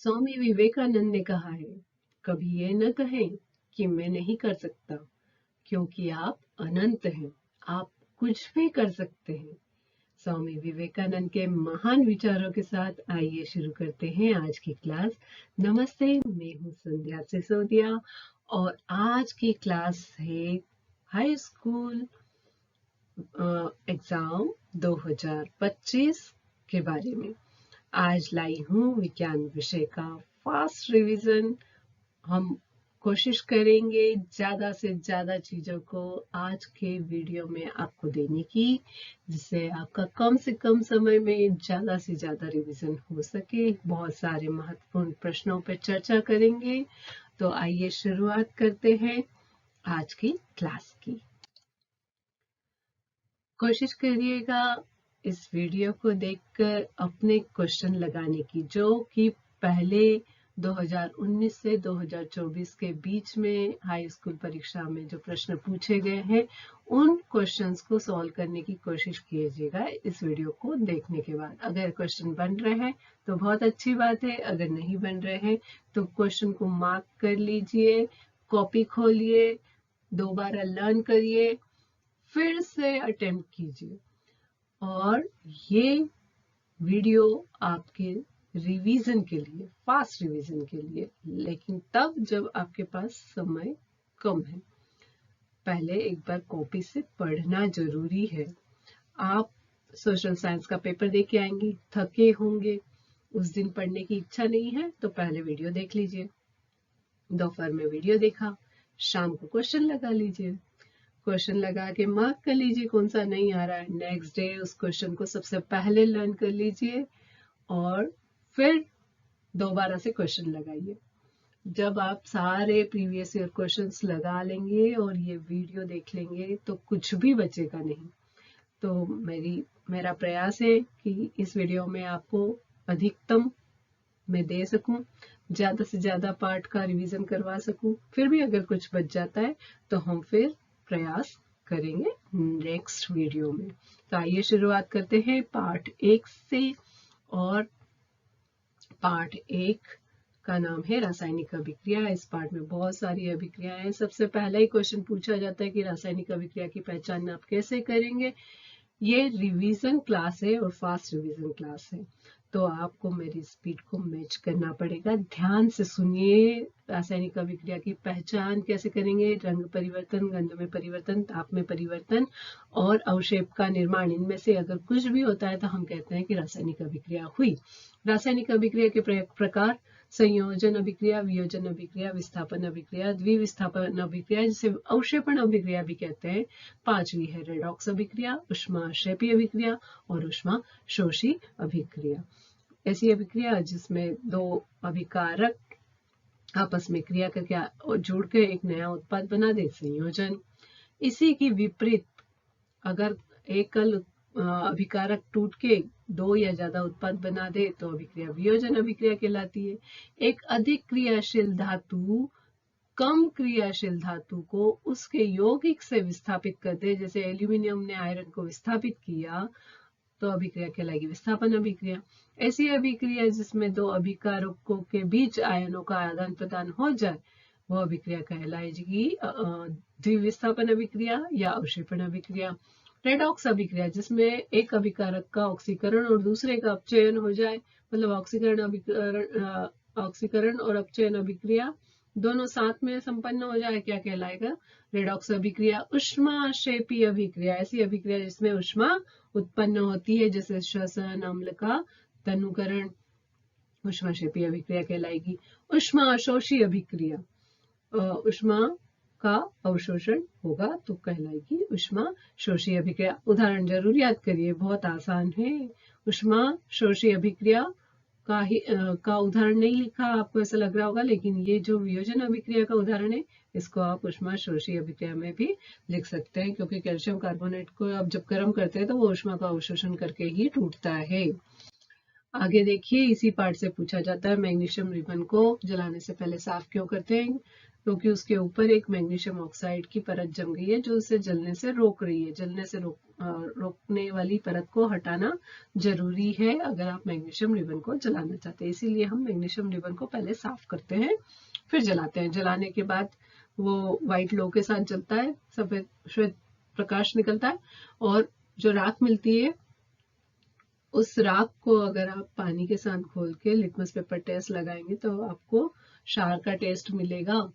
स्वामी विवेकानंद ने कहा है, कभी ये न कहें कि मैं नहीं कर सकता, क्योंकि आप अनंत हैं। आप कुछ भी कर सकते हैं। स्वामी विवेकानंद के महान विचारों के साथ आइए शुरू करते हैं आज की क्लास। नमस्ते, मैं हूँ संध्या सिसोदिया और आज की क्लास है हाई स्कूल एग्जाम 2025 के बारे में। आज लाई हूँ विज्ञान विषय का फास्ट रिवीजन। हम कोशिश करेंगे ज्यादा से ज्यादा चीजों को आज के वीडियो में आपको देने की, जिससे आपका कम से कम समय में ज्यादा से ज्यादा रिवीजन हो सके। बहुत सारे महत्वपूर्ण प्रश्नों पर चर्चा करेंगे। तो आइए शुरुआत करते हैं आज की क्लास की। कोशिश करिएगा इस वीडियो को देखकर अपने क्वेश्चन लगाने की, जो कि पहले 2019 से 2024 के बीच में हाई स्कूल परीक्षा में जो प्रश्न पूछे गए हैं, उन क्वेश्चंस को सॉल्व करने की कोशिश कीजिएगा इस वीडियो को देखने के बाद। अगर क्वेश्चन बन रहे हैं तो बहुत अच्छी बात है, अगर नहीं बन रहे हैं तो क्वेश्चन को मार्क कर लीजिए, कॉपी खोलिए, दोबारा लर्न करिए, फिर से अटेम्प्ट कीजिए। और ये वीडियो आपके रिवीजन के लिए, फास्ट रिवीजन के लिए, लेकिन तब जब आपके पास समय कम है। पहले एक बार कॉपी से पढ़ना जरूरी है। आप सोशल साइंस का पेपर दे के आएंगे, थके होंगे, उस दिन पढ़ने की इच्छा नहीं है, तो पहले वीडियो देख लीजिए। दोपहर में वीडियो देखा, शाम को क्वेश्चन लगा लीजिए, क्वेश्चन लगा के मार्क कर लीजिए कौन सा नहीं आ रहा है। नेक्स्ट डे उस क्वेश्चन को सबसे पहले लर्न कर लीजिए और फिर दोबारा से क्वेश्चन लगाइए। जब आप सारे प्रीवियस ईयर क्वेश्चंस लगा लेंगे और ये वीडियो देख लेंगे तो कुछ भी बचेगा नहीं। तो मेरा प्रयास है कि इस वीडियो में आपको अधिकतम मैं दे सकूं, ज्यादा से ज्यादा पार्ट का रिवीजन करवा सकूं। फिर भी अगर कुछ बच जाता है तो हम फिर प्रयास करेंगे नेक्स्ट वीडियो में। तो आइए शुरुआत करते हैं पार्ट 1 से। और पार्ट 1 का नाम है रासायनिक अभिक्रिया। इस पार्ट में बहुत सारी अभिक्रियाएं हैं। सबसे पहला ही क्वेश्चन पूछा जाता है कि रासायनिक अभिक्रिया की पहचान आप कैसे करेंगे। ये रिवीजन क्लास है और फास्ट रिवीजन क्लास है, तो आपको मेरी स्पीड को मैच करना पड़ेगा। ध्यान से सुनिए। रासायनिक अभिक्रिया की पहचान कैसे करेंगे? रंग परिवर्तन, गंध में परिवर्तन, ताप में परिवर्तन और अवक्षेप का निर्माण, इनमें से अगर कुछ भी होता है तो हम कहते हैं कि रासायनिक अभिक्रिया हुई। रासायनिक अभिक्रिया के प्रकार: संयोजन अभिक्रिया, वियोजन अभिक्रिया, विस्थापन अभिक्रिया, द्विविस्थापन अभिक्रिया, जिसे अवक्षेपण अभिक्रिया भी कहते हैं। पांचवी है रेडॉक्स अभिक्रिया, ऊष्माक्षेपी अभिक्रिया और ऊष्माशोषी अभिक्रिया। ऐसी अभिक्रिया जिसमें दो अभिकारक आपस में क्रिया करके जोड़ के एक नया उत्पाद बना दे, संयोजन। इसी की विपरीत अगर एकल अभिकारक टूट के दो या ज्यादा उत्पाद बना दे तो अभिक्रिया वियोजन अभिक्रिया कहलाती है। एक अधिक क्रियाशील धातु कम क्रियाशील धातु को उसके यौगिक से विस्थापित कर दे, जैसे एल्यूमिनियम ने आयरन को विस्थापित किया, तो अभिक्रिया कहलाएगी विस्थापन अभिक्रिया। ऐसी अभिक्रिया जिसमें दो अभिकारकों के बीच आयनों का आदान प्रदान हो जाए, वो अभिक्रिया कहलाएगी द्विविस्थापन अभिक्रिया या अवक्षेपण अभिक्रिया। रेडॉक्स अभिक्रिया जिसमें एक अभिकारक का ऑक्सीकरण और दूसरे का अपचयन हो जाए, मतलब ऑक्सीकरण और अपचयन अभिक्रिया दोनों साथ में संपन्न हो जाए, क्या कहलाएगा? रेडॉक्स अभिक्रिया। ऊष्माक्षेपी अभिक्रिया ऐसी अभिक्रिया जिसमें ऊष्मा उत्पन्न होती है, जैसे श्वसन अम्ल का तनुकरण, ऊष्माक्षेपी अभिक्रिया कहलाएगी। ऊष्माशोषी अभिक्रिया, ऊष्मा का अवशोषण होगा तो कहलाएगी ऊष्माशोषी अभिक्रिया। उदाहरण जरूर याद करिए, बहुत आसान है। ऊष्माशोषी अभिक्रिया का उदाहरण नहीं लिखा, आपको ऐसा लग रहा होगा, लेकिन ये जो वियोजन अभिक्रिया का उदाहरण है, इसको आप ऊष्माशोषी अभिक्रिया में भी लिख सकते हैं, क्योंकि कैल्शियम कार्बोनेट को आप जब गर्म करते हैं तो वो ऊष्मा का अवशोषण करके ही टूटता है। आगे देखिए, इसी पार्ट से पूछा जाता है मैग्नीशियम रिबन को जलाने से पहले साफ क्यों करते हैं? क्योंकि उसके ऊपर एक मैग्नीशियम ऑक्साइड की परत जम गई है जो उसे जलने से रोक रही है। जलने से रोकने वाली परत को हटाना जरूरी है अगर आप मैग्नीशियम रिबन को जलाना चाहते हैं। इसीलिए हम मैग्नीशियम रिबन को पहले साफ करते हैं फिर जलाते हैं। जलाने के बाद वो व्हाइट लो के साथ जलता है, सफेद श्वेत प्रकाश निकलता है और जो राख मिलती है उस राख को अगर आप पानी के साथ घोल के लिटमस पेपर टेस्ट लगाएंगे तो आपको क्षार का टेस्ट मिलेगा।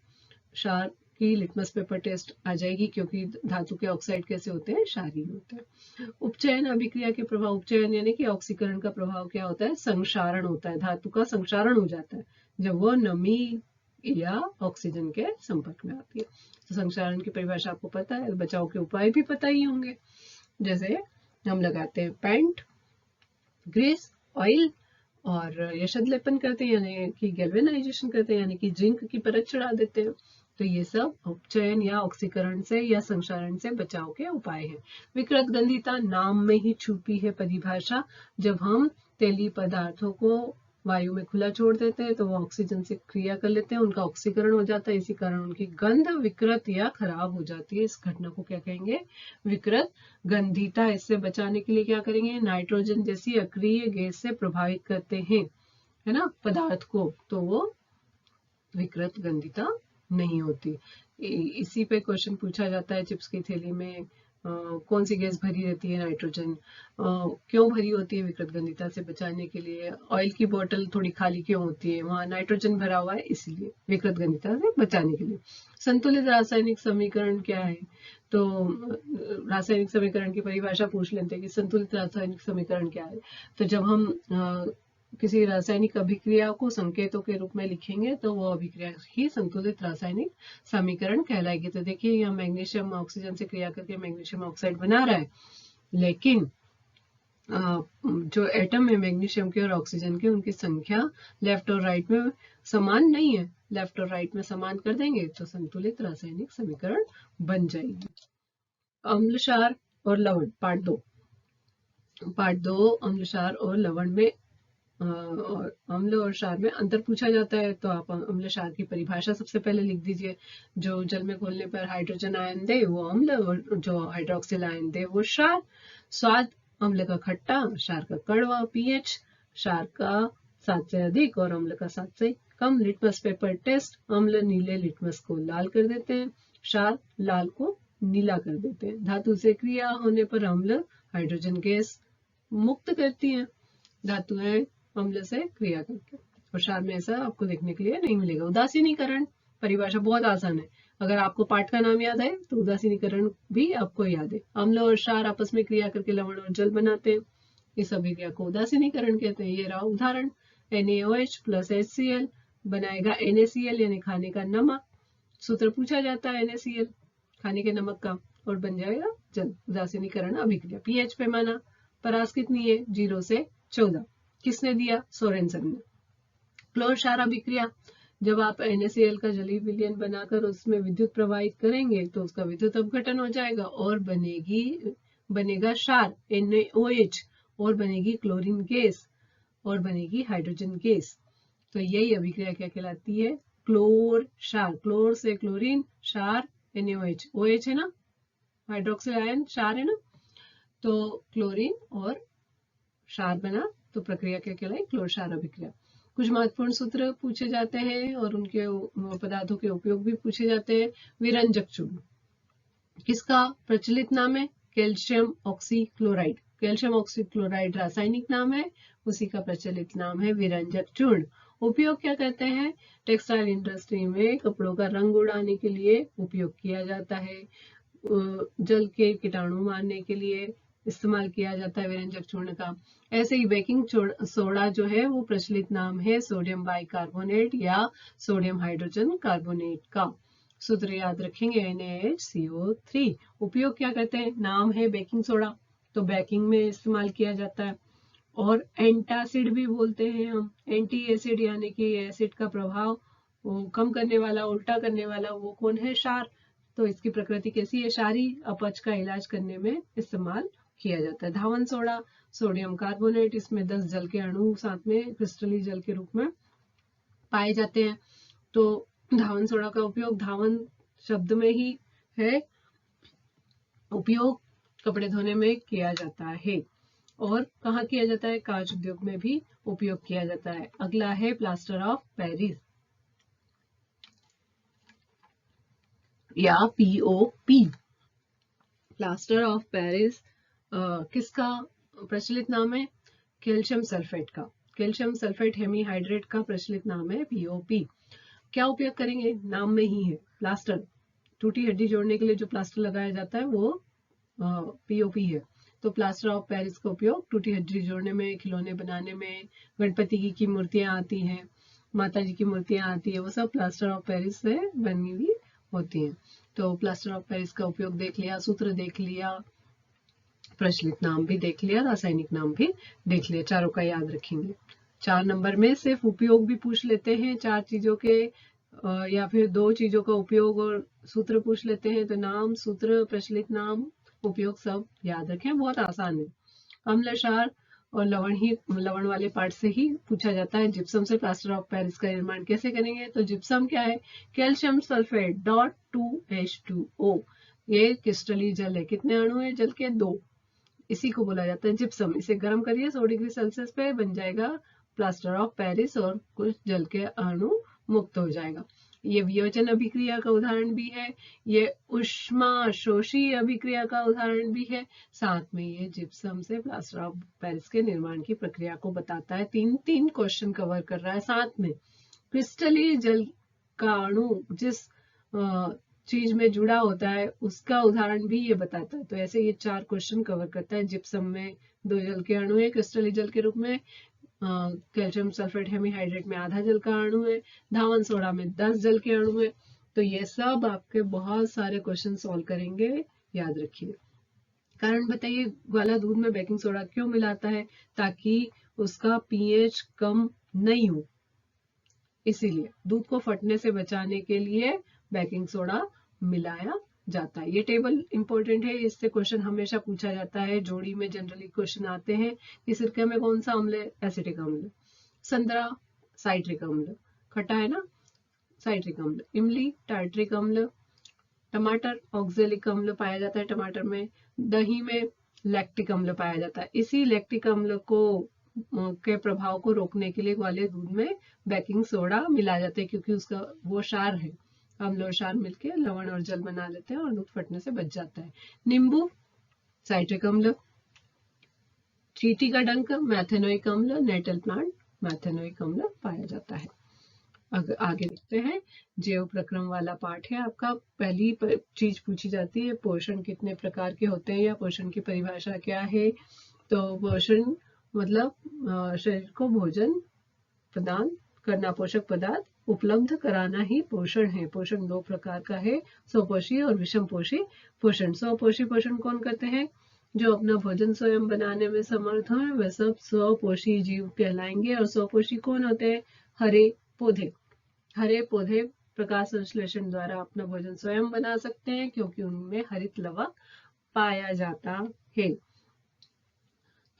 क्षार की लिटमस पेपर टेस्ट आ जाएगी क्योंकि धातु के ऑक्साइड कैसे होते हैं? क्षारीय होते हैं। उपचयन अभिक्रिया के प्रभाव, उपचयन यानी कि ऑक्सीकरण का प्रभाव क्या होता है? संक्षारण होता है। धातु का संक्षारण हो जाता है जब वो नमी या ऑक्सीजन के संपर्क में आती है। तो संक्षारण की परिभाषा आपको पता है, बचाव के उपाय भी पता ही होंगे। जैसे हम लगाते हैं पेंट, ग्रेस, ऑयल और यशद लेपन करते हैं यानी कि गैल्वेनाइजेशन करते हैं यानी कि जिंक की परत चढ़ा देते हैं। तो ये सब उपचयन या ऑक्सीकरण से या संक्षारण से बचाव के उपाय हैं। विकृत गंधिता नाम में ही छुपी है परिभाषा। जब हम तेलीय पदार्थों को वायु में खुला छोड़ देते हैं तो वो ऑक्सीजन से क्रिया कर लेते हैं, उनका ऑक्सीकरण हो जाता है, इसी कारण उनकी गंध विकृत या खराब हो जाती है। इस घटना को क्या कहेंगे? विकृत गंधिता। इससे बचाने के लिए क्या करेंगे? नाइट्रोजन जैसी अक्रिय गैस से प्रभावित करते हैं, है ना, पदार्थ को, तो वो विकृत गंधिता नहीं होती। इसी पे क्वेश्चन पूछा जाता है चिप्स की थैली में कौन सी गैस भरी रहती है? नाइट्रोजन। क्यों भरी होती है? विकृत गंधिता से बचाने के लिए। ऑयल की बोतल थोड़ी खाली क्यों होती है? वहां नाइट्रोजन भरा हुआ है, इसलिए विकृत गंधिता से बचाने के लिए। संतुलित रासायनिक समीकरण क्या है? तो रासायनिक समीकरण की परिभाषा पूछ लेते हैं कि संतुलित रासायनिक समीकरण क्या है। तो जब हम किसी रासायनिक अभिक्रिया को संकेतों के रूप में लिखेंगे तो वो अभिक्रिया ही संतुलित रासायनिक समीकरण कहलाएगी। तो देखिए यहाँ मैग्नीशियम ऑक्सीजन से क्रिया करके मैग्नीशियम ऑक्साइड बना रहा है, लेकिन जो एटम है मैग्नीशियम के और ऑक्सीजन के, उनकी संख्या लेफ्ट और राइट में समान नहीं है। लेफ्ट और राइट में समान कर देंगे तो संतुलित रासायनिक समीकरण बन जाएगी। अम्ल, क्षार और लवण, पार्ट दो अम्ल, क्षार और लवण में और अम्ल और क्षार में अंतर पूछा जाता है। तो आप अम्ल क्षार की परिभाषा सबसे पहले लिख दीजिए। जो जल में घोलने पर हाइड्रोजन आयन दे वो अम्ल और जो हाइड्रोक्सिल आयन दे वो क्षार। स्वाद, अम्ल का खट्टा, क्षार का कड़वा। पीएच, क्षार का 7 से अधिक और अम्ल का 7 से कम। लिटमस पेपर टेस्ट, अम्ल नीले लिटमस को लाल कर देते हैं, क्षार लाल को नीला कर देते हैं। धातु से क्रिया होने पर अम्ल हाइड्रोजन गैस मुक्त करती है धातुएं अम्ल से क्रिया करके, और क्षार में ऐसा आपको देखने के लिए नहीं मिलेगा। उदासीनीकरण, परिभाषा बहुत आसान है। अगर आपको पाठ का नाम याद है तो उदासीनीकरण भी आपको याद है। अम्ल और क्षार आपस में क्रिया करके लवण और जल बनाते हैं, इस अभिक्रिया को उदासीनीकरण कहते हैं। ये रहा उदाहरण, NaOH प्लस HCl बनाएगा NaCl यानी खाने का नमक। सूत्र पूछा जाता है NaCl खाने के नमक का और बन जाएगा जल। उदासीनीकरण अभिक्रिया। पीएच पैमाना, परास कितनी है? 0 से 14। किसने दिया? सोरेनसन ने। क्लोर क्षार अभिक्रिया, जब आप NaCl का जलीय विलयन बनाकर उसमें विद्युत प्रवाहित करेंगे तो उसका विद्युत अपघटन हो जाएगा और बनेगा क्षार NaOH और बनेगी क्लोरीन गैस और बनेगी हाइड्रोजन गैस। तो यही अभिक्रिया क्या कहलाती है? क्लोर क्षार। क्लोर से क्लोरीन, क्षार NaOH, OH है ना, हाइड्रोक्सिल आयन क्षार है ना, तो क्लोरीन और क्षार बना, तो प्रक्रिया क्या कहलाई? क्लोर क्षार अभिक्रिया। कुछ महत्वपूर्ण सूत्र पूछे जाते हैं और उनके पदार्थों के उपयोग भी पूछे जाते हैं। विरंजक चूर्ण किसका प्रचलित नाम है? Calcium oxychloride. कैल्शियम ऑक्सीक्लोराइड रासायनिक नाम है, उसी का प्रचलित नाम है विरंजक चूर्ण। उपयोग क्या करते हैं? टेक्सटाइल इंडस्ट्री में कपड़ों का रंग उड़ाने के लिए उपयोग किया जाता है, जल के कीटाणु मारने के लिए इस्तेमाल किया जाता है विरंजक चूर्ण का। ऐसे ही बेकिंग सोडा जो है वो प्रचलित नाम है सोडियम बाइकार्बोनेट या सोडियम हाइड्रोजन कार्बोनेट का। सूत्र याद रखेंगे NaHCO3। उपयोग क्या करते हैं? नाम है बेकिंग सोडा, तो बेकिंग में इस्तेमाल किया जाता है। और एंटासिड भी बोलते हैं हम, एंटी एसिड यानी कि एसिड का प्रभाव वो कम करने वाला, उल्टा करने वाला, वो कौन है? क्षार। तो इसकी प्रकृति कैसी है? क्षारी। अपच का इलाज करने में इस्तेमाल किया जाता है। धावन सोडा, सोडियम कार्बोनेट, इसमें 10 जल के अणु साथ में क्रिस्टली जल के रूप में पाए जाते हैं। तो धावन सोडा का उपयोग धावन शब्द में ही है, उपयोग कपड़े धोने में किया जाता है। और कहाँ किया जाता है? कांच उद्योग में भी उपयोग किया जाता है। अगला है प्लास्टर ऑफ पेरिस या पीओपी। प्लास्टर ऑफ पेरिस किसका प्रचलित नाम है? कैल्शियम सल्फेट का। कैल्शियम सल्फेट हेमीहाइड्रेट का प्रचलित नाम है पीओपी। क्या उपयोग करेंगे? नाम में ही है प्लास्टर, टूटी हड्डी जोड़ने के लिए जो प्लास्टर लगाया जाता है वो पीओपी है। तो प्लास्टर ऑफ पेरिस का उपयोग टूटी हड्डी जोड़ने में, खिलौने बनाने में, गणपति की मूर्तियां आती हैं, माता जी की मूर्तियां आती है, वो सब प्लास्टर ऑफ पेरिस से बनी हुई होती हैं। तो प्लास्टर ऑफ पेरिस का उपयोग देख लिया, सूत्र देख लिया, प्रचलित नाम भी देख लिया, रासायनिक नाम भी देख लिया, चारों का याद रखेंगे। 4 नंबर में सिर्फ उपयोग भी पूछ लेते हैं 4 चीजों के, या फिर 2 चीजों का उपयोग और सूत्र पूछ लेते हैं। तो नाम, सूत्र, प्रचलित नाम, उपयोग सब याद रखें, बहुत आसान है। अम्ल, क्षार और लवण वाले पार्ट से ही पूछा जाता है। जिप्सम से प्लास्टर ऑफ पेरिस का निर्माण कैसे करेंगे? तो जिप्सम क्या है? कैल्शियम सल्फेट .2H2O, ये क्रिस्टली जल है। कितने अणु है जल के? 2। इसी को बोला जाता है जिप्सम। इसे गर्म करिए 100 डिग्री सेल्सियस पे, बन जाएगा प्लास्टर ऑफ पेरिस और कुछ जल के अणु मुक्त हो जाएगा। ये वियोजन अभिक्रिया का उदाहरण भी है, ये उष्मा शोषी अभिक्रिया का उदाहरण भी है। साथ में ये जिप्सम से प्लास्टर ऑफ पेरिस के निर्माण की प्रक्रिया को बताता है। 3 क्वेश्चन कवर कर रहा है। साथ में क्रिस्टली जल का अणु जिस चीज में जुड़ा होता है उसका उदाहरण भी ये बताता है। तो ऐसे ये 4 क्वेश्चन कवर करता है। जिप्सम में 2 जल के अणु है क्रिस्टली जल के रूप में, कैल्शियम सल्फेट हेमीहाइड्रेट में आधा जल का अणु है, धावन सोडा में 10 जल के अणु है। तो ये सब आपके बहुत सारे क्वेश्चन सॉल्व करेंगे, याद रखिए। कारण बताइए, ग्वाला दूध में बेकिंग सोडा क्यों मिलाता है? ताकि उसका पीएच कम नहीं हो, इसीलिए दूध को फटने से बचाने के लिए बेकिंग सोडा मिलाया जाता है। ये टेबल इंपॉर्टेंट है, इससे क्वेश्चन हमेशा पूछा जाता है। जोड़ी में जनरली क्वेश्चन आते हैं कि सिरके में कौन सा अम्ल है? एसिटिक अम्ल। संतरा साइट्रिक अम्ल, खट्टा है ना, साइट्रिक अम्ल। इमली टार्ट्रिक अम्ल। टमाटर ऑक्जेलिक अम्ल पाया जाता है टमाटर में। दही में लैक्टिक अम्ल पाया जाता है। इसी लैक्टिक अम्ल को के प्रभाव को रोकने के लिए ग्वाले दूध में बेकिंग सोडा मिला जाता है, क्योंकि उसका वो क्षार है, अम्ल और क्षार मिलकर लवण और जल बना लेते हैं और दूध फटने से बच जाता है। नींबू साइट्रिक अम्ल। चींटी का डंक मैथेनोइक अम्ल। नेटल प्लांट मैथेनोइक अम्ल पाया जाता है। आगे देखते हैं, जैव प्रक्रम वाला पार्ट है आपका। पहली चीज पूछी जाती है, पोषण कितने प्रकार के होते हैं या पोषण की परिभाषा क्या है? तो पोषण मतलब शरीर को भोजन प्रदान करना, पोषक पदार्थ उपलब्ध कराना ही पोषण है। पोषण 2 प्रकार का है, स्वपोषी और विषमपोषी पोषण। स्वपोषी पोषण कौन करते हैं? जो अपना भोजन स्वयं बनाने में समर्थ हो, वह सब स्वपोषी जीव कहलाएंगे। और स्वपोषी कौन होते हैं? हरे पौधे। हरे पौधे प्रकाश संश्लेषण द्वारा अपना भोजन स्वयं बना सकते हैं, क्योंकि उनमें हरित लवक पाया जाता है।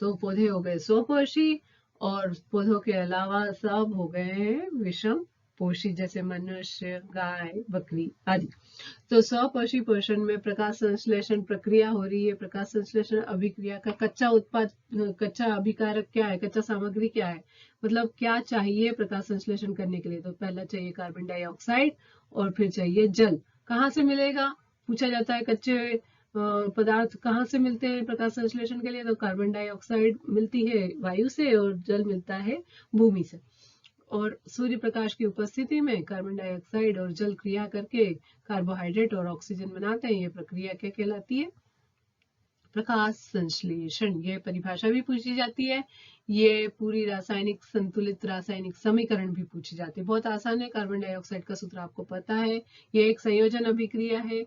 तो पौधे हो गए स्वपोषी, और पौधों के अलावा सब हो गए हैं विषम पोषी, जैसे मनुष्य, गाय, बकरी आदि। तो स्वपोषी पोषण में प्रकाश संश्लेषण प्रक्रिया हो रही है। प्रकाश संश्लेषण अभिक्रिया का कच्चा अभिकारक क्या है? कच्चा सामग्री क्या है? मतलब क्या चाहिए प्रकाश संश्लेषण करने के लिए? तो पहला चाहिए कार्बन डाइऑक्साइड और फिर चाहिए जल। कहाँ से मिलेगा? पूछा जाता है कच्चे पदार्थ कहाँ से मिलते हैं प्रकाश संश्लेषण के लिए? तो कार्बन डाइऑक्साइड मिलती है वायु से और जल मिलता है भूमि से। और सूर्य प्रकाश की उपस्थिति में कार्बन डाइऑक्साइड और जल क्रिया करके कार्बोहाइड्रेट और ऑक्सीजन बनाते हैं। ये प्रक्रिया क्या कहलाती है? प्रकाश संश्लेषण। ये परिभाषा भी पूछी जाती है। ये पूरी रासायनिक संतुलित रासायनिक समीकरण भी पूछी जाती है। बहुत आसान है, कार्बन डाइऑक्साइड का सूत्र आपको पता है। ये एक संयोजन अभिक्रिया है,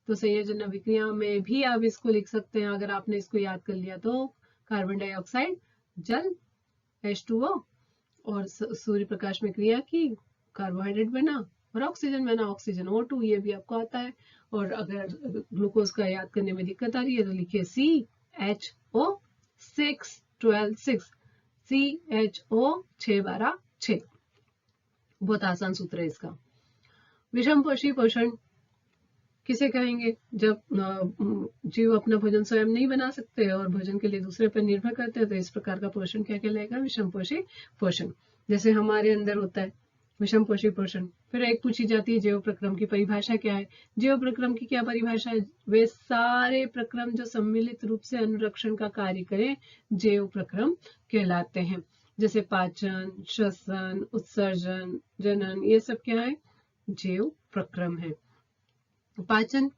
तो संयोजन अभिक्रिया में भी आप इसको लिख सकते हैं। अगर आपने इसको याद कर लिया तो कार्बन डाइऑक्साइड, जल H2O, और सूर्य प्रकाश में क्रिया की, कार्बोहाइड्रेट बना और ऑक्सीजन बना, ऑक्सीजन O2, ये भी आपको आता है। और अगर ग्लूकोज का याद करने में दिक्कत आ रही है तो लिखिए CHO6 12 6 CHO 6 12 6। बहुत आसान सूत्र है इसका। विषम पोषी पोषण किसे कहेंगे? जब जीव अपना भोजन स्वयं नहीं बना सकते और भोजन के लिए दूसरे पर निर्भर करते हैं, तो इस प्रकार का पोषण क्या कहलाएगा? विषम पोषी पोषण। जैसे हमारे अंदर होता है विषम पोषी पोषण। फिर एक पूछी जाती है जैव प्रक्रम की परिभाषा क्या है? जैव प्रक्रम की क्या परिभाषा है? वे सारे प्रक्रम जो सम्मिलित रूप से अनुरक्षण का कार्य करें, जैव प्रक्रम कहलाते हैं। जैसे पाचन, श्वसन, उत्सर्जन, जनन, ये सब क्या है? जैव प्रक्रम है। पाचन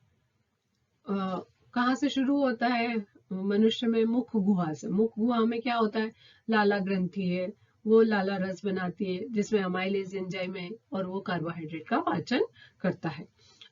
कहाँ से शुरू होता है? मनुष्य में मुख गुहा से। मुख गुहा में क्या होता है? लाला ग्रंथि है, वो लाला रस बनाती है जिसमें अमाइलेज एंजाइम है और वो कार्बोहाइड्रेट का पाचन करता है।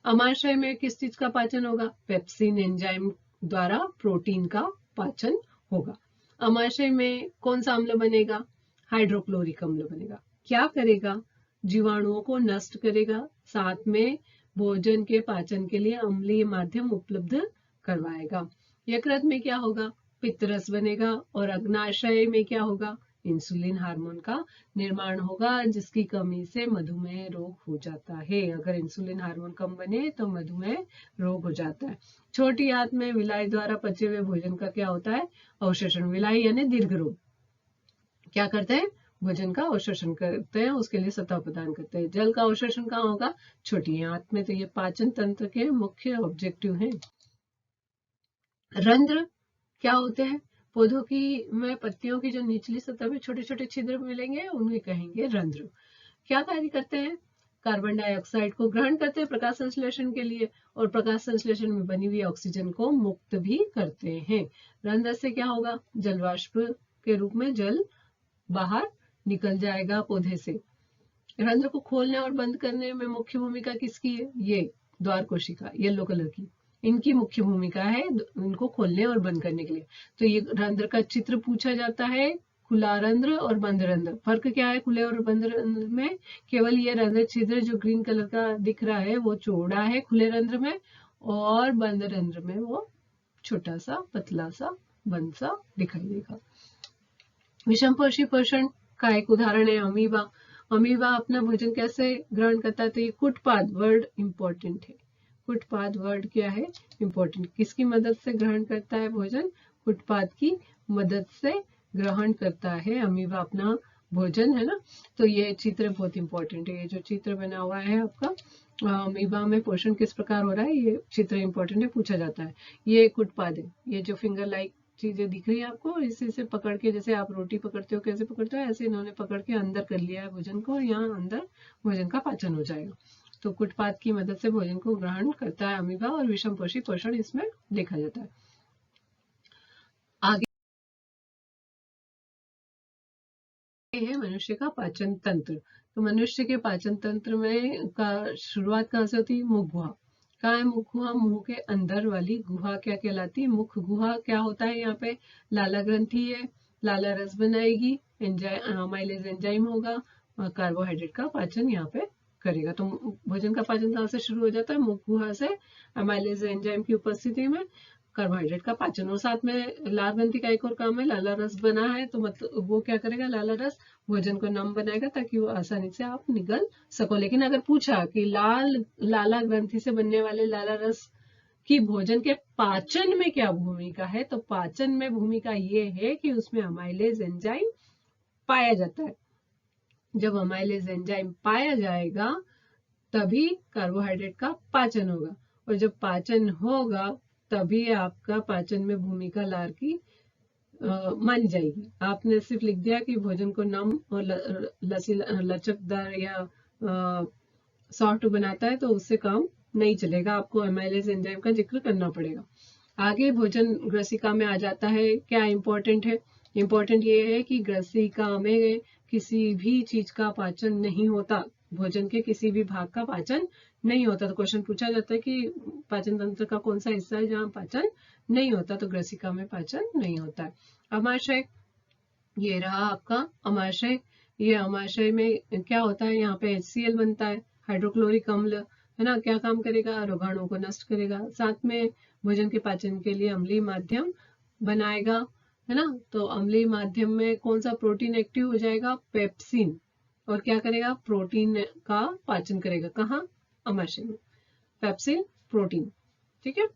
अमाशय में किस चीज का पाचन होगा? पेप्सिन एंजाइम द्वारा प्रोटीन का पाचन होगा। अमाशय में कौन सा अम्ल बनेगा? हाइड्रोक्लोरिक अम्ल बनेगा। क्या करेगा? जीवाणुओं को नष्ट करेगा, साथ में भोजन के पाचन के लिए अम्लीय माध्यम उपलब्ध करवाएगा। यकृत में क्या होगा? पित्तरस बनेगा और अग्नाशय में क्या होगा? इंसुलिन हार्मोन का निर्माण होगा, जिसकी कमी से मधुमेह रोग हो जाता है। अगर इंसुलिन हार्मोन कम बने तो मधुमेह रोग हो जाता है। छोटी आंत में विलाई द्वारा पचे हुए भोजन का क्या होता है? अवशोषण। विलाई यानी दीर्घ रोग क्या करते हैं? भोजन का अवशोषण करते हैं, उसके लिए सतह प्रदान करते हैं। जल का अवशोषण कहाँ होगा? छोटी आंत में। तो ये पाचन तंत्र के मुख्य ऑब्जेक्टिव हैं। रंध्र क्या होते हैं? पौधों की में पत्तियों की जो निचली सतह में छोटे छोटे छिद्र मिलेंगे उन्हें कहेंगे रंध्र। क्या कार्य करते हैं? कार्बन डाइऑक्साइड को ग्रहण करते हैं प्रकाश संश्लेषण के लिए और प्रकाश संश्लेषण में बनी हुई ऑक्सीजन को मुक्त भी करते हैं। रंध्र से क्या होगा? जलवाष्प के रूप में जल बाहर निकल जाएगा पौधे से। रंध्र को खोलने और बंद करने में मुख्य भूमिका किसकी है? ये द्वार कोशिका येलो कलर की, इनकी मुख्य भूमिका है इनको खोलने और बंद करने के लिए। तो ये रंध्र का चित्र पूछा जाता है, खुला रंध्र और बंद रंध्र। फर्क क्या है खुले और बंद रंध्र में? केवल ये रंध्र छिद्र जो ग्रीन कलर का दिख रहा है वो चौड़ा है खुले रंध्र में, और बंद रंध्र में वो छोटा सा पतला सा बंद सा दिखाई देगा। विषम पोषी पोषण का एक उदाहरण है अमीबा। अमीबा अपना भोजन कैसे ग्रहण करता है? तो ये कुटपाद वर्ड इंपॉर्टेंट है। कुटपाद वर्ड क्या है? इंपॉर्टेंट। किसकी मदद से ग्रहण करता है भोजन? कुटपाद की मदद से ग्रहण करता है अमीबा अपना भोजन, है ना। तो ये चित्र बहुत इंपॉर्टेंट है। ये जो चित्र बना हुआ है आपका अमीबा में पोषण किस प्रकार हो रहा है, ये चित्र इंपॉर्टेंट है, पूछा जाता है। ये कुटपाद है। ये जो फिंगर लाइक चीजें दिख रही है आपको, इसी से पकड़ के, जैसे आप रोटी पकड़ते हो कैसे पकड़ते हो, ऐसे इन्होंने पकड़ के अंदर कर लिया है भोजन को, यहाँ अंदर भोजन का पाचन हो जाएगा। तो कुटपाद की मदद से भोजन को ग्रहण करता है अमीबा और विषम पोषी पोषण इसमें देखा जाता है। आगे है मनुष्य का पाचन तंत्र। तो मनुष्य के पाचन तंत्र में का शुरुआत कहाँ से होती है? मुख गुहा। कहाँ है मुख गुहा? मुंह के अंदर वाली गुहा क्या कहलाती है? मुख गुहा। क्या होता है यहाँ पे? लाला ग्रंथि है, लाला रस बनाएगी, अमाइलेज एंजाइम होगा, कार्बोहाइड्रेट का पाचन यहाँ पे करेगा। तो भोजन का पाचन कहाँ से शुरू हो जाता है? मुख गुहा से। अमाइलेज एंजाइम की उपस्थिति में कार्बोहाइड्रेट का पाचन। और साथ में लाल ग्रंथि का एक और काम है, लाला रस बना है तो मतलब वो क्या करेगा? लाला रस भोजन को नम बनाएगा ताकि वो आसानी से आप निगल सको। लेकिन अगर पूछा कि लाला ग्रंथि से बनने वाले लाला रस की भोजन के पाचन में क्या भूमिका है, तो पाचन में भूमिका ये है कि उसमें अमाइलेज एंजाइम पाया जाता है। जब अमाइलेज एंजाइम पाया जाएगा तभी कार्बोहाइड्रेट का पाचन होगा, और जब पाचन होगा तभी आपका पाचन में भूमिका लार की मानी जाएगी। आपने सिर्फ लिख दिया कि भोजन को नम और लचकदार या सॉफ्ट बनाता है, तो उससे काम नहीं चलेगा, आपको अमाइलेज एंजाइम का जिक्र करना पड़ेगा। आगे भोजन ग्रसिका में आ जाता है। क्या इंपॉर्टेंट है? इंपॉर्टेंट ये है कि ग्रसिका में किसी भी चीज का पाचन नहीं होता, भोजन के किसी भी भाग का पाचन नहीं होता। तो क्वेश्चन पूछा जाता है कि पाचन तंत्र का कौन सा हिस्सा है जहाँ पाचन नहीं होता, तो ग्रसिका में पाचन नहीं होता है। अमाशय, ये रहा आपका अमाशय। ये अमाशय में क्या होता है? यहाँ पे HCl बनता है, हाइड्रोक्लोरिक अम्ल, है ना। क्या काम करेगा? रोगाणुओं को नष्ट करेगा, साथ में भोजन के पाचन के लिए अम्लीय माध्यम बनाएगा, है ना। तो अम्लीय माध्यम में कौन सा प्रोटीन एक्टिव हो जाएगा, पेप्सिन, और क्या करेगा, प्रोटीन का पाचन करेगा, कहाँ, अमाशय में, पेप्सिन प्रोटीन। ठीक है,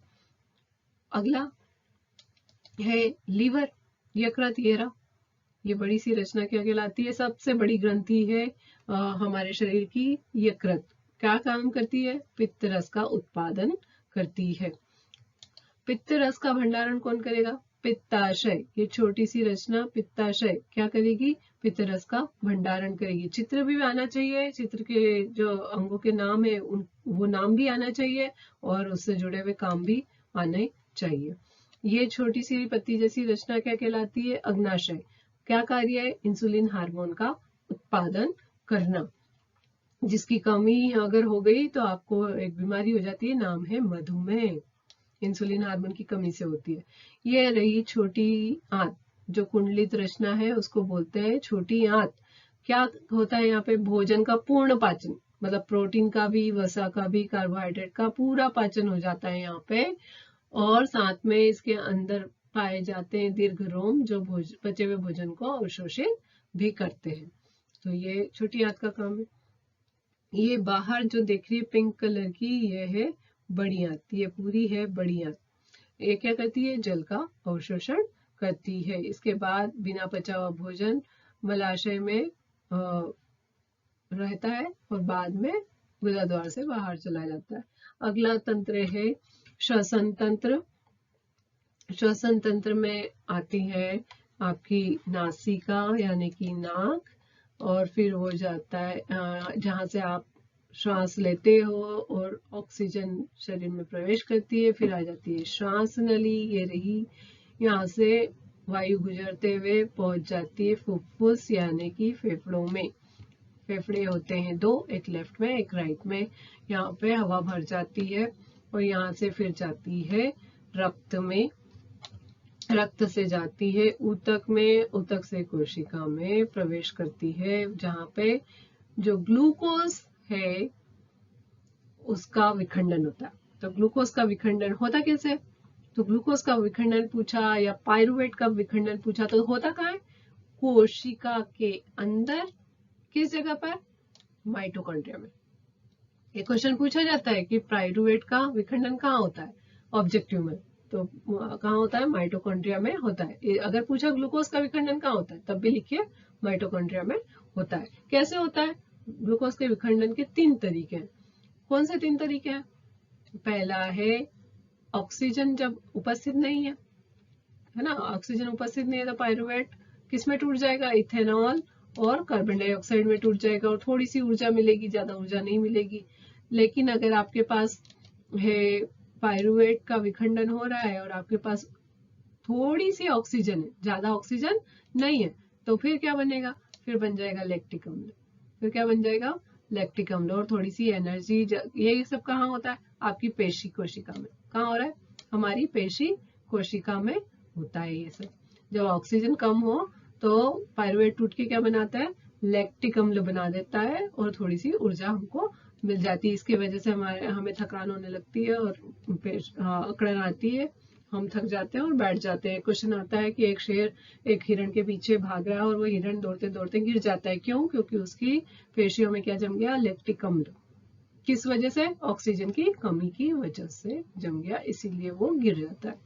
अगला है लीवर, यकृत, ये बड़ी सी रचना क्या कहलाती है, सबसे बड़ी ग्रंथि है हमारे शरीर की यकृत। क्या काम करती है, पित्त रस का उत्पादन करती है। पित्त रस का भंडारण कौन करेगा, पित्ताशय, ये छोटी सी रचना पित्ताशय क्या करेगी, पित्त रस का भंडारण करेगी। चित्र भी आना चाहिए, चित्र के जो अंगों के नाम है वो नाम भी आना चाहिए, और उससे जुड़े हुए काम भी आने चाहिए। ये छोटी सी पत्ती जैसी रचना क्या कहलाती है, अग्नाशय। क्या कार्य है, इंसुलिन हार्मोन का उत्पादन करना। जिसकी कमी अगर हो गई तो आपको एक बीमारी हो जाती है, नाम है मधुमेह, इंसुलिन हार्मोन की कमी से होती है। ये रही छोटी आंत, जो कुंडलित रचना है उसको बोलते हैं छोटी आंत। क्या होता है यहाँ पे, भोजन का पूर्ण पाचन, मतलब प्रोटीन का भी, वसा का भी, कार्बोहाइड्रेट का पूरा पाचन हो जाता है यहाँ पे। और साथ में इसके अंदर पाए जाते हैं दीर्घ रोम, जो बचे हुए भोजन को अवशोषित भी करते हैं। तो ये छोटी आंत का काम है। ये बाहर जो देख रही है पिंक कलर की, ये है बड़ी आंत, ये पूरी है बड़ी आंत। ये क्या करती है, जल का अवशोषण करती है। इसके बाद बिना पचा हुआ भोजन मलाशय में रहता है और बाद में गुदा द्वार से बाहर चला जाता है। अगला तंत्र है श्वसन तंत्र। श्वसन तंत्र में आती है आपकी नासिका यानी कि नाक, और फिर हो जाता है जहां से आप श्वास लेते हो और ऑक्सीजन शरीर में प्रवेश करती है, फिर आ जाती है श्वास नली, ये रही, यहाँ से वायु गुजरते हुए पहुंच जाती है फुफ्फुस यानी कि फेफड़ों में। फेफड़े होते हैं दो, एक लेफ्ट में एक राइट में। यहाँ पे हवा भर जाती है और यहाँ से फिर जाती है रक्त में, रक्त से जाती है ऊतक में, ऊतक से कोशिका में प्रवेश करती है, जहाँ पे जो ग्लूकोज है उसका विखंडन होता है। तो ग्लूकोज का विखंडन होता कैसे, तो ग्लूकोज का विखंडन पूछा या पायरुवेट का विखंडन पूछा तो होता कहाँ है, कोशिका के अंदर, किस जगह पर, माइटोकॉन्ड्रिया में। ये क्वेश्चन पूछा जाता है कि पायरुवेट का विखंडन कहाँ होता है ऑब्जेक्टिव में, तो कहाँ होता है, माइटोकॉन्ड्रिया में होता है। अगर पूछा ग्लूकोज का विखंडन कहाँ होता है, तब भी लिखिए माइटोकॉन्ड्रिया में होता है। कैसे होता है, ग्लूकोज के विखंडन के 3 तरीके हैं। कौन से 3 तरीके हैं, पहला है ऑक्सीजन जब उपस्थित नहीं है ना, ऑक्सीजन उपस्थित नहीं है तो पायरुवेट किस में टूट जाएगा, इथेनॉल और कार्बन डाइऑक्साइड में टूट जाएगा, और थोड़ी सी ऊर्जा मिलेगी, ज्यादा ऊर्जा नहीं मिलेगी। लेकिन अगर आपके पास है पायरुवेट का विखंडन हो रहा है और आपके पास थोड़ी सी ऑक्सीजन है, ज्यादा ऑक्सीजन नहीं है, तो फिर क्या बनेगा, फिर बन जाएगा लैक्टिक अम्ल। फिर क्या बन जाएगा, लैक्टिक अम्ल, और थोड़ी सी एनर्जी। ये सब कहाँ होता है, आपकी पेशी कोशिका में। कहाँ हो रहा है, हमारी पेशी कोशिका में होता है ये सब। जब ऑक्सीजन कम हो तो पायरुवेट टूट के क्या बनाता है, लैक्टिक अम्ल बना देता है, और थोड़ी सी ऊर्जा हमको मिल जाती है। इसकी वजह से हमें थकान होने लगती है और अकड़न आती है, हम थक जाते हैं और बैठ जाते हैं। क्वेश्चन आता है कि एक शेर एक हिरण के पीछे भाग रहा है और वो हिरण दौड़ते दौड़ते गिर जाता है, क्यों, क्योंकि उसकी पेशियों में क्या जम गया, लैक्टिक अम्ल। किस वजह से, ऑक्सीजन की कमी की वजह से जम गया, इसीलिए वो गिर जाता है।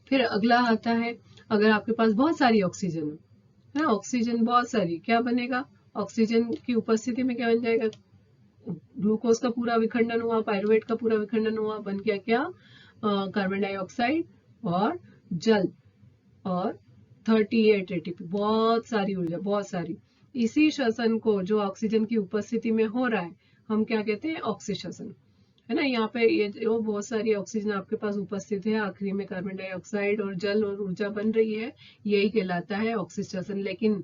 फिर अगला आता है, अगर आपके पास बहुत सारी ऑक्सीजन है ना, ऑक्सीजन बहुत सारी, क्या बनेगा, ऑक्सीजन की उपस्थिति में क्या बन जाएगा, ग्लूकोज का पूरा विखंडन हुआ, पायरुवेट का पूरा विखंडन हुआ, बन गया क्या, कार्बन डाइऑक्साइड और जल, और 38 एटीपी, बहुत सारी ऊर्जा, बहुत सारी। इसी श्वसन को जो ऑक्सीजन की उपस्थिति में हो रहा है हम क्या कहते हैं, ऑक्सीश्वसन, है ना। यहाँ पे ये जो बहुत सारी ऑक्सीजन आपके पास उपस्थित है, आखिरी में कार्बन डाइऑक्साइड और जल और ऊर्जा बन रही है, यही कहलाता है ऑक्सीश्वसन। लेकिन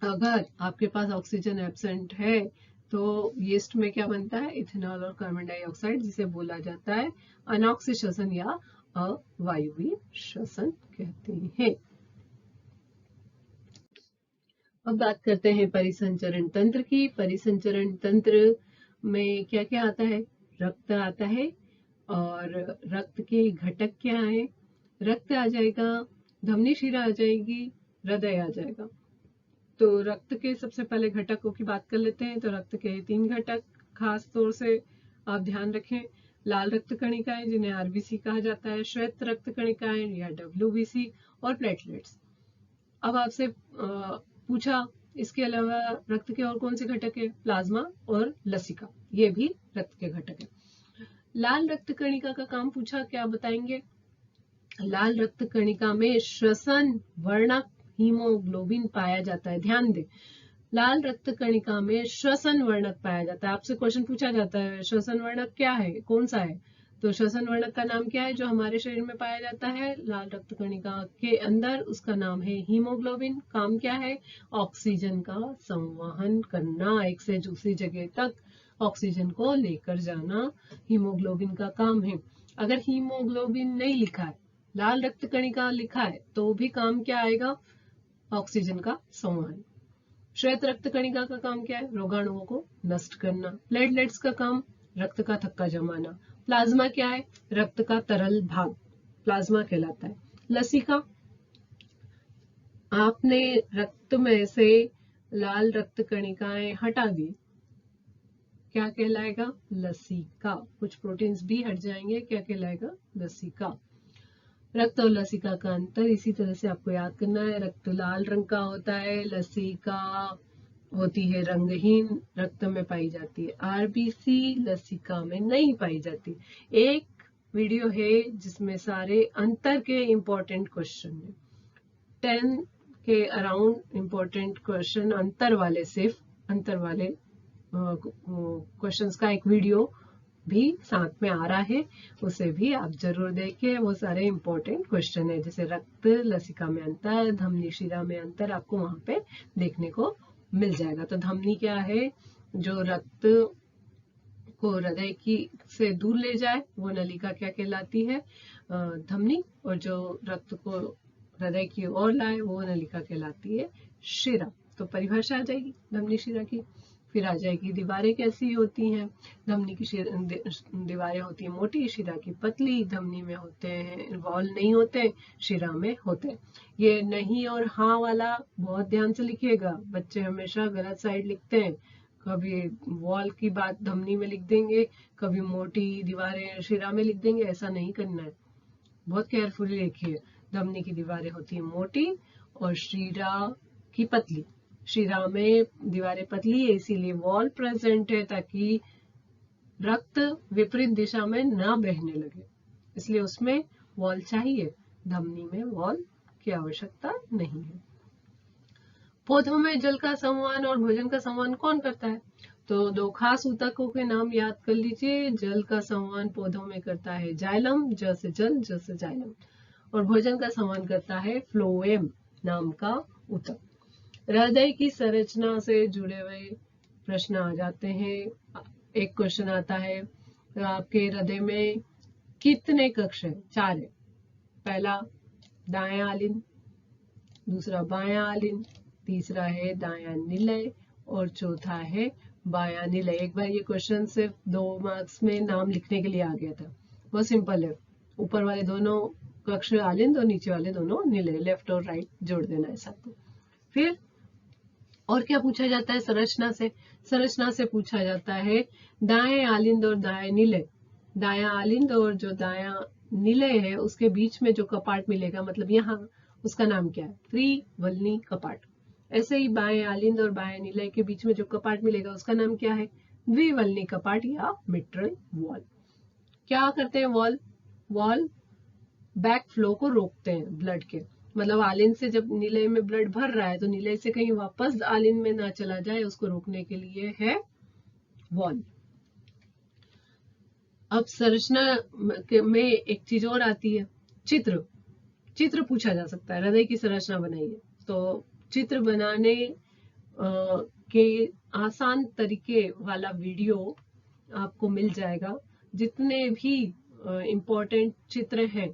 अगर आपके पास ऑक्सीजन एब्सेंट है तो यीस्ट में क्या बनता है, इथेनॉल और कार्बन डाइऑक्साइड, जिसे बोला जाता है अनॉक्सी श्वसन या अवायवीय श्वसन कहते हैं। अब बात करते हैं परिसंचरण तंत्र की। परिसंचरण तंत्र में क्या क्या आता है, रक्त आता है, और रक्त के घटक क्या है, रक्त आ जाएगा, धमनी शिरा आ जाएगी, हृदय आ जाएगा। तो रक्त के सबसे पहले घटकों की बात कर लेते हैं। तो रक्त के 3 घटक खास तौर से आप ध्यान रखें। लाल रक्त कणिकाएं जिन्हें आरबीसी कहा जाता है, श्वेत रक्त कणिकाएं या डब्ल्यूबीसी, और प्लेटलेट्स। अब आपसे पूछा इसके अलावा रक्त के और कौन से घटक है? प्लाज्मा और लसिका, ये भी रक्त के घटक है। लाल रक्त कणिका का काम पूछा, क्या बताएंगे? लाल रक्त कणिका में श्वसन वर्णक हीमोग्लोबिन पाया जाता है। ध्यान दें, लाल रक्त कणिका में श्वसन वर्णक पाया जाता है। आपसे क्वेश्चन पूछा जाता है श्वसन वर्णक क्या है, कौन सा है? तो श्वसन वर्णक का नाम क्या है जो हमारे शरीर में पाया जाता है लाल रक्त कणिका के अंदर? उसका नाम है हीमोग्लोबिन। काम क्या है? ऑक्सीजन का संवहन करना, एक से दूसरी जगह तक ऑक्सीजन को लेकर जाना हीमोग्लोबिन का काम है। अगर हीमोग्लोबिन नहीं लिखा है, लाल रक्त कणिका लिखा है, तो भी काम क्या आएगा? ऑक्सीजन का संवहन। श्वेत रक्त कणिका का काम क्या है? रोगाणुओं को नष्ट करना। प्लेटलेट्स का काम रक्त का थक्का जमाना। प्लाज्मा क्या है? रक्त का तरल भाग, प्लाज्मा कहलाता है। लसिका, आपने रक्त में से लाल रक्त कणिकाएं हटा दी, क्या कहलाएगा? लसिका। कुछ प्रोटीन्स भी हट जाएंगे, क्या कहलाएगा? लसिका। रक्त और लसिका का अंतर इसी तरह से आपको याद करना है। रक्त लाल रंग का होता है, लसिका होती है रंगहीन, रक्त में पाई जाती है। आरबीसी लसिका में नहीं पाई जाती। एक वीडियो है जिसमें सारे अंतर के इंपॉर्टेंट क्वेश्चन है, 10 के अराउंड इंपॉर्टेंट क्वेश्चन अंतर वाले, सिर्फ अंतर वाले क्वेश्चंस का एक वीडियो भी साथ में आ रहा है, उसे भी आप जरूर देखिए। वो सारे इंपॉर्टेंट क्वेश्चन है, जैसे रक्त लसिका में अंतर, धमनी शिरा में अंतर, आपको वहां पे देखने को मिल जाएगा। तो धमनी क्या है? जो रक्त को हृदय की से दूर ले जाए, वो नलिका क्या कहलाती है? धमनी। और जो रक्त को हृदय की ओर लाए, वो नलिका कहलाती है शिरा। तो परिभाषा आ जाएगी धमनी शिरा की। फिर आ जाएगी दीवारें कैसी होती हैं। धमनी की दीवारें होती है मोटी, शिरा की पतली। धमनी में होते हैं वॉल, नहीं होते, शिरा में होते। ये नहीं और हाँ वाला बहुत ध्यान से लिखिएगा, बच्चे हमेशा गलत साइड लिखते हैं। कभी वॉल की बात धमनी में लिख देंगे, कभी मोटी दीवारें शिरा में लिख देंगे, ऐसा नहीं करना है, बहुत केयरफुली लिखिए। धमनी की दीवारें होती है मोटी और शिरा की पतली। शिरा में दीवारें पतली है, इसीलिए वॉल प्रेजेंट है, ताकि रक्त विपरीत दिशा में ना बहने लगे, इसलिए उसमें वॉल चाहिए। धमनी में वॉल की आवश्यकता नहीं है। पौधों में जल का संवहन और भोजन का संवहन कौन करता है? तो दो खास ऊतकों के नाम याद कर लीजिए। जल का संवहन पौधों में करता है जाइलम, ज से जल, ज से जाइलम, और भोजन का संवहन करता है फ्लोएम नाम का ऊतक। हृदय की संरचना से जुड़े हुए प्रश्न आ जाते हैं। एक क्वेश्चन आता है, तो आपके हृदय में कितने कक्ष हैं? 4 है। पहला दायां आलिंद, दूसरा बायां आलिंद, तीसरा है दायां निलय, और चौथा है बायां निलय। एक बार ये क्वेश्चन सिर्फ 2 मार्क्स में नाम लिखने के लिए आ गया था, बहुत सिंपल है। ऊपर वाले दोनों कक्ष आलिंद और नीचे वाले दोनों निलय, लेफ्ट और राइट जोड़ देना है साथ में। फिर और क्या पूछा जाता है? संरचना से। संरचना से पूछा जाता है दाएं आलिंद और दाएं निलय। दायां आलिंद और जो दायां निलय है उसके बीच में जो कपाट मिलेगा, मतलब यहाँ, उसका नाम क्या है? त्रिवल्नी कपाट। ऐसे ही बाएं आलिंद और बाएं निलय के बीच में जो कपाट मिलेगा उसका नाम क्या है? द्विवल्नी कपाट या मिट्रल वॉल। क्या करते हैं वॉल बैक फ्लो को रोकते हैं ब्लड के, मतलब आलिंद से जब निलय में ब्लड भर रहा है तो निलय से कहीं वापस आलिंद में ना चला जाए, उसको रोकने के लिए है वॉल। अब संरचना में एक चीज और आती है, चित्र पूछा जा सकता है। हृदय की संरचना बनाइए, तो चित्र बनाने के आसान तरीके वाला वीडियो आपको मिल जाएगा। जितने भी इम्पोर्टेंट चित्र हैं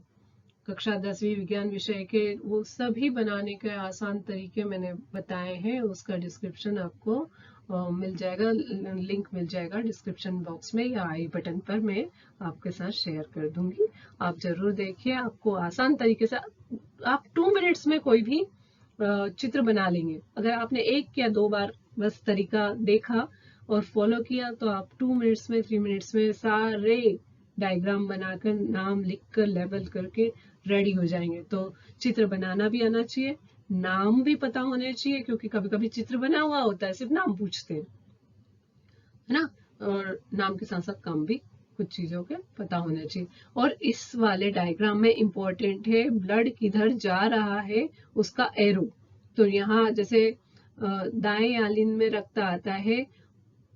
कक्षा 10वीं विज्ञान विषय के वो सभी बनाने के आसान तरीके मैंने बताए हैं। उसका डिस्क्रिप्शन आपको मिल जाएगा, लिंक मिल जाएगा डिस्क्रिप्शन बॉक्स में या आई बटन पर मैं आपके साथ शेयर कर दूंगी। आप जरूर देखिए, आपको आसान तरीके से आप 2 मिनट्स में कोई भी चित्र बना लेंगे। अगर आपने 1 या 2 बार बस तरीका देखा और फॉलो किया तो आप 2 मिनट्स में 3 मिनट्स में सारे डायग्राम बनाकर, नाम लिखकर, लेबल करके रेडी हो जाएंगे। तो चित्र बनाना भी आना चाहिए, नाम भी पता होने चाहिए, क्योंकि कभी कभी चित्र बना हुआ होता है, सिर्फ नाम पूछते हैं, है ना। और नाम के साथ साथ काम भी कुछ चीजों के पता होना चाहिए। और इस वाले डायग्राम में इंपॉर्टेंट है ब्लड किधर जा रहा है उसका एरो। तो यहाँ जैसे दाएं आलिन में रक्त आता है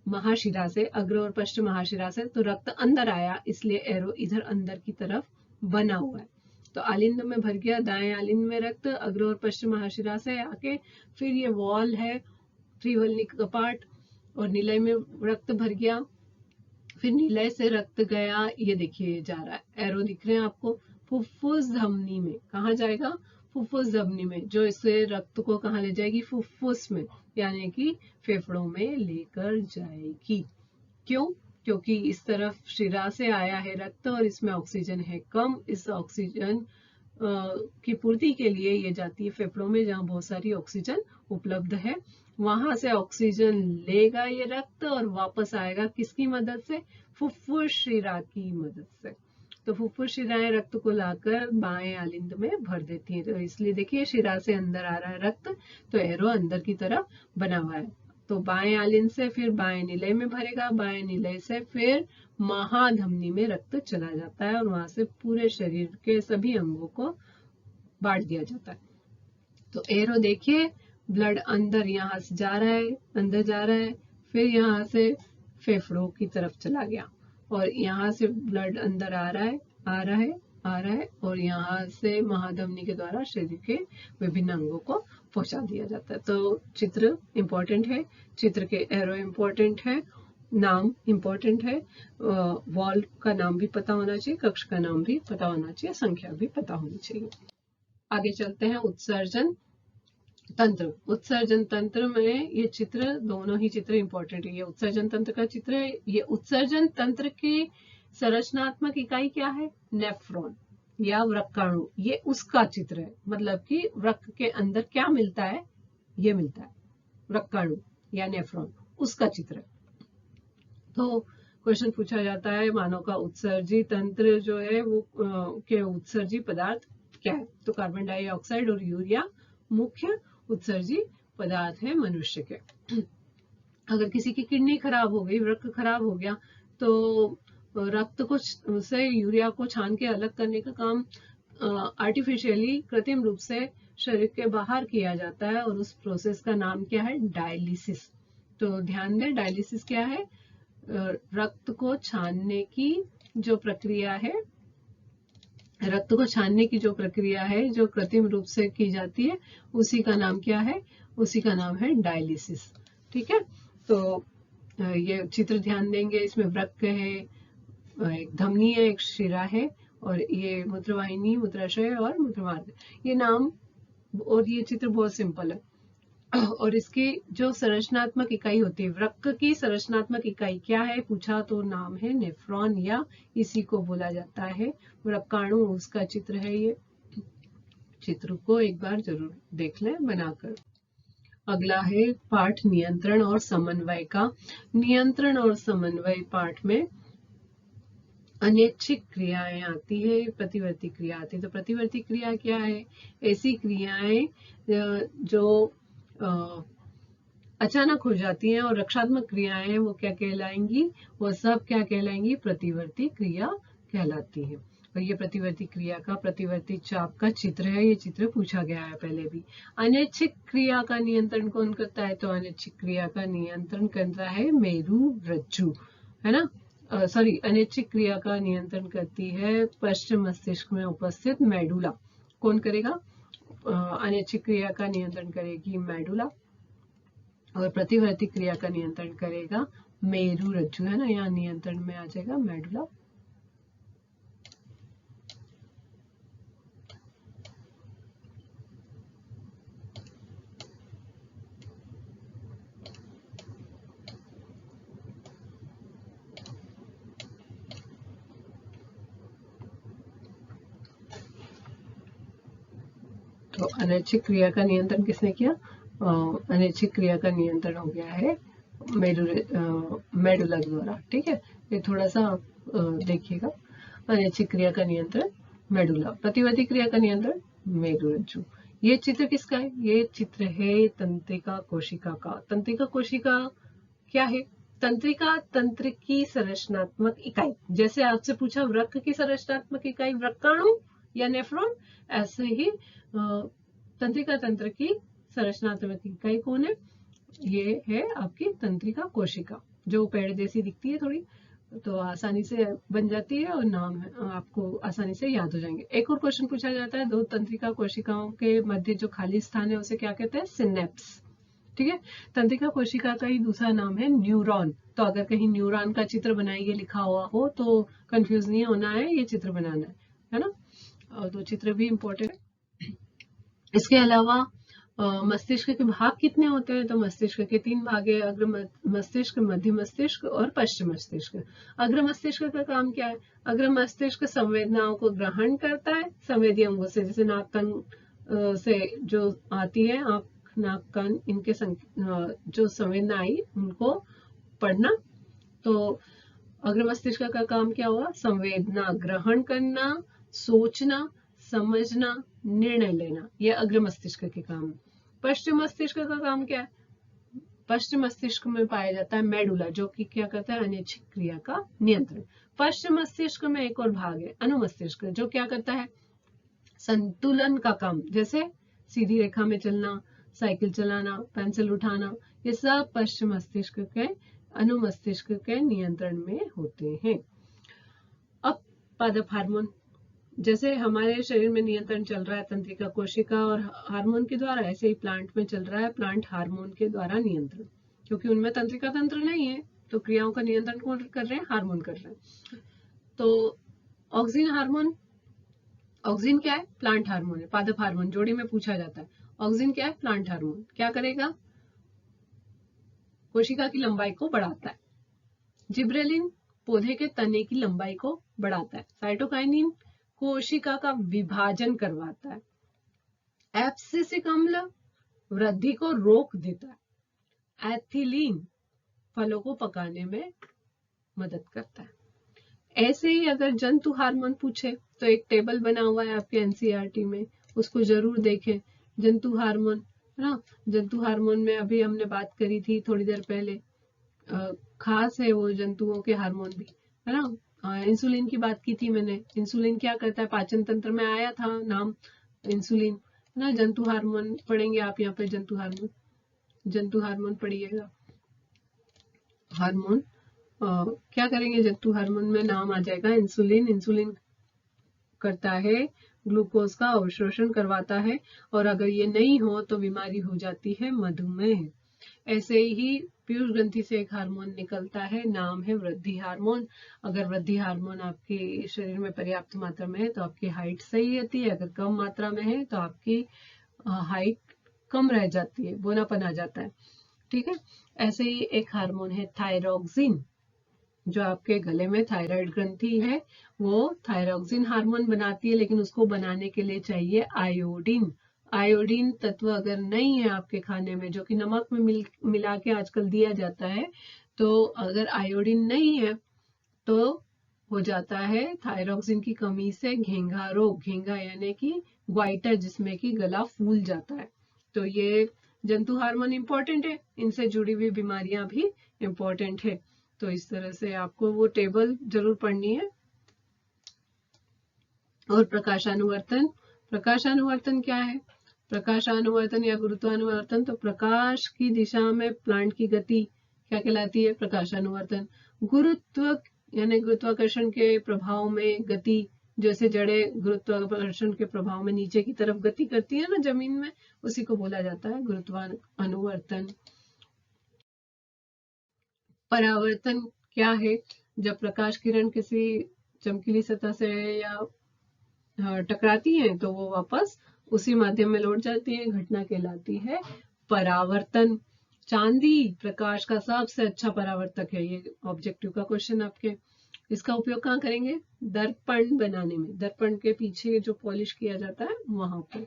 महाशिरा से, अग्र और पश्च महाशिरा से, तो रक्त अंदर आया, इसलिए एरो इधर अंदर की तरफ बना हुआ है। तो आलिंद में भर गया, दाएं आलिंद में रक्त अग्र और पश्चिम महाशिरा से आके, फिर ये वॉल है त्रिवलनिक कपाट, और निलय में रक्त भर गया, फिर निलय से रक्त गया, ये देखिए जा रहा है, एरो दिख रहे हैं आपको, फुफ्फुस धमनी में। कहाँ जाएगा? फुफ्फुस धमनी में, जो इससे रक्त को कहाँ ले जाएगी? फुफ्फुस में, यानी कि फेफड़ों में लेकर जाएगी। क्यों? क्योंकि इस तरफ शिरा से आया है रक्त और इसमें ऑक्सीजन है कम। इस ऑक्सीजन की पूर्ति के लिए ये जाती है फेफड़ों में, जहाँ बहुत सारी ऑक्सीजन उपलब्ध है। वहां से ऑक्सीजन लेगा ये रक्त और वापस आएगा किसकी मदद से? फुफ्फुस शिरा की मदद से। तो फुफ्फुस शिराएं रक्त को लाकर बाएं आलिंद में भर देती हैं। तो इसलिए देखिए शिरा से अंदर आ रहा है रक्त, तो एरो अंदर की तरफ बना हुआ है। तो बाएं आलिंद से फिर बाएं निलय में भरेगा, बाएं निलय से फिर महाधमनी में रक्त चला जाता है और वहां से पूरे शरीर के सभी अंगों को बांट दिया जाता है। तो एरो देखिए, ब्लड अंदर यहाँ से जा रहा है, अंदर जा रहा है, फिर यहाँ से फेफड़ों की तरफ चला गया, और यहाँ से ब्लड अंदर आ रहा है, आ रहा है, आ रहा है, और यहाँ से महाधमनी के द्वारा शरीर के विभिन्न अंगों को पहुंचा दिया जाता है। तो चित्र इंपॉर्टेंट है, चित्र के एरो इंपॉर्टेंट है, नाम इंपॉर्टेंट है, वॉल का नाम भी पता होना चाहिए, कक्ष का नाम भी पता होना चाहिए, संख्या भी पता होनी चाहिए। आगे चलते हैं उत्सर्जन तंत्र। उत्सर्जन तंत्र में ये चित्र, दोनों ही चित्र इंपॉर्टेंट है। ये उत्सर्जन तंत्र का चित्र है। ये उत्सर्जन तंत्र की संरचनात्मक इकाई क्या है? नेफ्रॉन या वृक्काणु, ये उसका चित्र है। मतलब कि वृक्क के अंदर क्या मिलता है? ये मिलता है वृक्काणु या नेफ्रॉन, उसका चित्र है। तो क्वेश्चन पूछा जाता है मानव का उत्सर्जी तंत्र जो है वो के उत्सर्जी पदार्थ क्या है? तो कार्बन डाइऑक्साइड और यूरिया मुख्य उत्सर्जी पदार्थ है मनुष्य के। अगर किसी की किडनी खराब हो गई, वृक्क खराब हो गया, तो रक्त को से यूरिया को छान के अलग करने का काम आर्टिफिशियली, कृत्रिम रूप से शरीर के बाहर किया जाता है, और उस प्रोसेस का नाम क्या है? डायलिसिस। तो ध्यान दें, डायलिसिस क्या है? रक्त को छानने की जो प्रक्रिया है, रक्त को छानने की जो प्रक्रिया है, जो कृत्रिम रूप से की जाती है, उसी का नाम क्या है? उसी का नाम है डायलिसिस। ठीक है, तो ये चित्र ध्यान देंगे, इसमें वृक्क है, एक धमनी है, एक शिरा है, और ये मूत्रवाहिनी, मूत्राशय और मूत्रमार्ग, ये नाम। और ये चित्र बहुत सिंपल है। और इसकी जो संरचनात्मक इकाई होती है, वृक्क की संरचनात्मक इकाई क्या है पूछा तो नाम है नेफ्रॉन, या इसी को बोला जाता है वृक्काणु। उसका चित्र है ये। चित्र को एक बार जरूर देख लें बनाकर। अगला है पाठ नियंत्रण और समन्वय का। नियंत्रण और समन्वय पाठ में अनैच्छिक क्रियाएं आती है, प्रतिवर्ती क्रिया आती है। तो प्रतिवर्ती क्रिया क्या है? ऐसी क्रियाएं जो अचानक हो जाती हैं, और रक्षात्मक क्रियाएं वो क्या कहलाएंगी? वो सब क्या कहलाएंगी? प्रतिवर्ती क्रिया कहलाती है। और ये प्रतिवर्ती क्रिया का प्रतिवर्ती चाप का चित्र है। ये चित्र पूछा गया है पहले भी। अनैच्छिक क्रिया का नियंत्रण कौन करता है? तो अनैच्छिक क्रिया का नियंत्रण करता है मेरु रज्जु, है ना। सॉरी, अनैच्छिक क्रिया का नियंत्रण करती है पश्चिम मस्तिष्क में उपस्थित मेडुला। कौन करेगा? अनैच्छिक क्रिया का नियंत्रण करेगी मेडुला, और प्रतिवर्ती क्रिया का नियंत्रण करेगा मेरु रज्जु, है ना। यहाँ नियंत्रण में आ जाएगा मेडुला। अनैच्छिक क्रिया का नियंत्रण किसने किया? अनैच्छिक क्रिया का नियंत्रण हो गया है मेडुला द्वारा। ठीक है, ये थोड़ा सा देखिएगा। अनैच्छिक क्रिया का नियंत्रण मेडुला, प्रतिवर्ती क्रिया का नियंत्रण मेरुरज्जु। ये चित्र किसका है? ये चित्र है तंत्रिका कोशिका का। तंत्रिका कोशिका क्या है? तंत्रिका तंत्र की संरचनात्मक इकाई। जैसे आपसे पूछा वृक्क की संरचनात्मक इकाई वृक्काणु या नेफ्रॉन, ऐसे ही तंत्रिका तंत्र की संरचनात्मक इकाई कौन है? ये है आपकी तंत्रिका कोशिका, जो पेड़ जैसी दिखती है थोड़ी, तो आसानी से बन जाती है और नाम आपको आसानी से याद हो जाएंगे। एक और क्वेश्चन पूछा जाता है, दो तंत्रिका कोशिकाओं के मध्य जो खाली स्थान है उसे क्या कहते हैं? सिनेप्स। ठीक है, तंत्रिका कोशिका का ही दूसरा नाम है न्यूरॉन। तो अगर कहीं न्यूरॉन का चित्र बनाइए लिखा हुआ हो तो कंफ्यूज नहीं होना है, ये चित्र बनाना है ना। और दो चित्र भी इंपॉर्टेंट है। इसके अलावा मस्तिष्क के भाग कितने होते हैं? तो मस्तिष्क के 3 भाग है, अग्र मस्तिष्क, मध्य मस्तिष्क और पश्चिम मस्तिष्क। अग्र मस्तिष्क का काम क्या है? अग्र मस्तिष्क संवेदनाओं को ग्रहण करता है संवेदी अंगों से, जैसे नाक कान से जो आती है, आंख नाक कान इनके जो संवेदना आई उनको पढ़ना। तो अग्र मस्तिष्क का काम क्या हुआ? संवेदना ग्रहण करना, सोचना, समझना, निर्णय लेना, ये अग्र मस्तिष्क के काम है। पश्चिम मस्तिष्क का काम क्या है? पश्चिम मस्तिष्क में पाया जाता है मेडुला, जो कि क्या करता है? अनैच्छिक क्रिया का नियंत्रण। पश्चिम मस्तिष्क में एक और भाग है अनुमस्तिष्क, जो क्या करता है? संतुलन का काम, जैसे सीधी रेखा में चलना, साइकिल चलाना, पेंसिल उठाना, ये सब पश्चिम मस्तिष्क के अनुमस्तिष्क के नियंत्रण में होते हैं। अब पादप हार्मोन, जैसे हमारे शरीर में नियंत्रण चल रहा है तंत्रिका कोशिका और हार्मोन के द्वारा, ऐसे ही प्लांट में चल रहा है प्लांट हार्मोन के द्वारा नियंत्रण, क्योंकि उनमें तंत्रिका तंत्र नहीं है तो क्रियाओं का नियंत्रण कौन कर रहे हैं? हार्मोन कर रहे हैं। तो ऑक्सिन हार्मोन, ऑक्सिन क्या है? प्लांट हार्मोन है। पादप हार्मोन जोड़ी में पूछा जाता है। ऑक्सिन क्या है? Plant hormone. क्या करेगा? कोशिका की लंबाई को बढ़ाता है। जिब्रेलिन पौधे के तने की लंबाई को बढ़ाता है। साइटोकाइनिन कोशिका का विभाजन करवाता है। एब्सिसिक अम्ल वृद्धि को रोक देता है। एथिलीन फलों को पकाने में मदद करता है। ऐसे ही अगर जंतु हार्मोन पूछे तो एक टेबल बना हुआ है आपके एनसीईआरटी में, उसको जरूर देखें। जंतु हार्मोन है ना, जंतु हार्मोन में अभी हमने बात करी थी थोड़ी देर पहले, खास है वो जंतुओं के हार्मोन भी, है ना। इंसुलिन की बात की थी मैंने। इंसुलिन क्या करता है? पाचन तंत्र में आया था नाम इंसुलिन, है ना। जंतु हार्मोन पढ़ेंगे आप यहाँ पे, जंतु हार्मोन पढ़िएगा। हार्मोन क्या करेंगे? जंतु हार्मोन में नाम आ जाएगा इंसुलिन। इंसुलिन करता है ग्लूकोज का अवशोषण करवाता है, और अगर ये नहीं हो तो बीमारी हो जाती है मधुमेह। ऐसे ही पीयूष ग्रंथि से एक हार्मोन निकलता है, नाम है वृद्धि हार्मोन। अगर वृद्धि हार्मोन आपके शरीर में पर्याप्त मात्रा में है तो आपकी हाइट सही रहती है, अगर कम मात्रा में है तो आपकी हाइट कम रह जाती है, बोनापन आ जाता है। ठीक है, ऐसे ही एक हार्मोन है थायरोक्सिन, जो आपके गले में थायराइड ग्रंथि है वो थायरोक्सिन हार्मोन बनाती है, लेकिन उसको बनाने के लिए चाहिए आयोडीन। आयोडीन तत्व अगर नहीं है आपके खाने में, जो कि नमक में मिला के आजकल दिया जाता है, तो अगर आयोडीन नहीं है तो हो जाता है थायरोक्सिन की कमी से घेंघा रोग। घेंघा यानी कि ग्वाइटर, जिसमें कि गला फूल जाता है। तो ये जंतु हार्मोन इंपॉर्टेंट है, इनसे जुड़ी हुई बीमारियां भी इंपॉर्टेंट है। तो इस तरह से आपको वो टेबल जरूर पढ़नी है। और प्रकाशानुवर्तन, प्रकाशानुवर्तन क्या है? प्रकाशानुवर्तन या गुरुत्वानुवर्तन, तो प्रकाश की दिशा में प्लांट की गति क्या कहलाती है? प्रकाशानुवर्तन। गुरुत्व यानी गुरुत्वाकर्षण के प्रभाव में गति, जैसे जड़ें गुरुत्वाकर्षण के प्रभाव में नीचे की तरफ गति करती है ना जमीन में, उसी को बोला जाता है गुरुत्वानुवर्तन। परावर्तन क्या है? जब प्रकाश किरण किसी चमकीली सतह से या टकराती हैं तो वो वापस उसी माध्यम में लौट जाती है, घटना कहलाती है परावर्तन। चांदी प्रकाश का सबसे अच्छा परावर्तक है। ये ऑब्जेक्टिव का क्वेश्चन आपके। इसका उपयोग कहाँ करेंगे? दर्पण बनाने में। दर्पण के पीछे जो पॉलिश किया जाता है वहां पे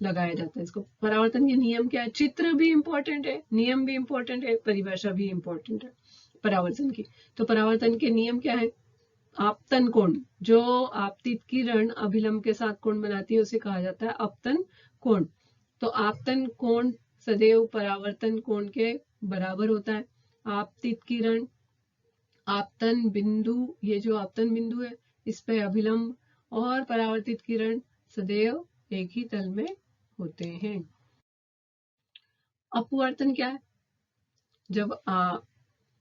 लगाया जाता है इसको। परावर्तन के नियम क्या है? चित्र भी इंपॉर्टेंट है, नियम भी इंपॉर्टेंट है, परिभाषा भी इंपॉर्टेंट है परावर्तन की। तो परावर्तन के नियम क्या है? आपतन कोण, जो आपतित किरण अभिलंब के साथ कोण बनाती है उसे कहा जाता है आपतन कोण। तो आपतन कोण सदैव परावर्तन कोण के बराबर होता है। आपतित किरण, आपतन बिंदु, ये जो आपतन बिंदु है इस पे अभिलंब और परावर्तित किरण सदैव एक ही तल में होते हैं। अपवर्तन क्या है? जब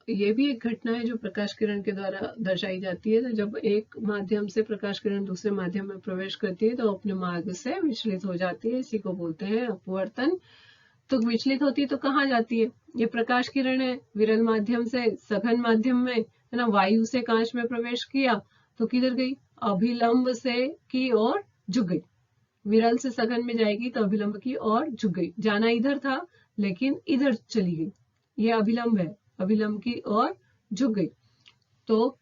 ये भी एक घटना है जो प्रकाश किरण के द्वारा दर्शाई जाती है। तो जब एक माध्यम से प्रकाश किरण दूसरे माध्यम में प्रवेश करती है तो अपने मार्ग से विचलित हो जाती है, इसी को बोलते हैं अपवर्तन। तो विचलित होती है तो कहाँ जाती है? ये प्रकाश किरण है, विरल माध्यम से सघन माध्यम में, है ना, वायु से कांच में प्रवेश किया तो किधर गई? अभिलंब से की ओर झुक गई। विरल से सघन में जाएगी तो अभिलंब की ओर झुक गई। जाना इधर था लेकिन इधर चली गई, ये अभिलंब है, अभिलंब की ओर झुक गई तो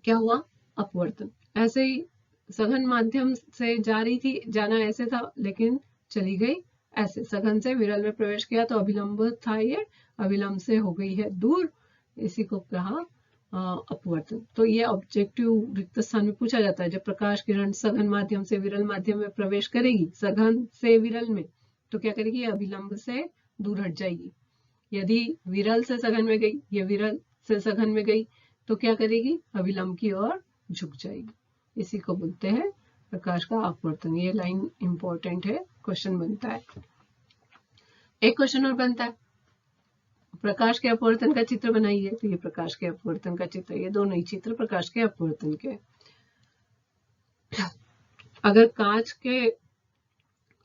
क्या हुआ? अपवर्तन। ऐसे ही सघन माध्यम से जा रही थी, जाना ऐसे था लेकिन चली गई ऐसे। सघन से विरल में प्रवेश किया तो अभिलंब था, ये अभिलंब से हो गई है दूर, इसी को कहा अपवर्तन। तो ये ऑब्जेक्टिव रिक्त स्थान में पूछा जाता है। जब प्रकाश किरण सघन माध्यम से विरल माध्यम में प्रवेश करेगी, सघन से विरल में, तो क्या करेगी? अभिलंब से दूर हट जाएगी। यदि विरल से सघन में गई, ये विरल से सघन में गई तो क्या करेगी? अभिलंब की ओर झुक जाएगी। इसी को बोलते हैं प्रकाश का अपवर्तन। ये लाइन इंपॉर्टेंट है, क्वेश्चन बनता है। एक क्वेश्चन और बनता है, प्रकाश के अपवर्तन का चित्र बनाइए। तो ये प्रकाश के अपवर्तन का चित्र, ये दोनों ही चित्र प्रकाश के अपवर्तन के। अगर कांच के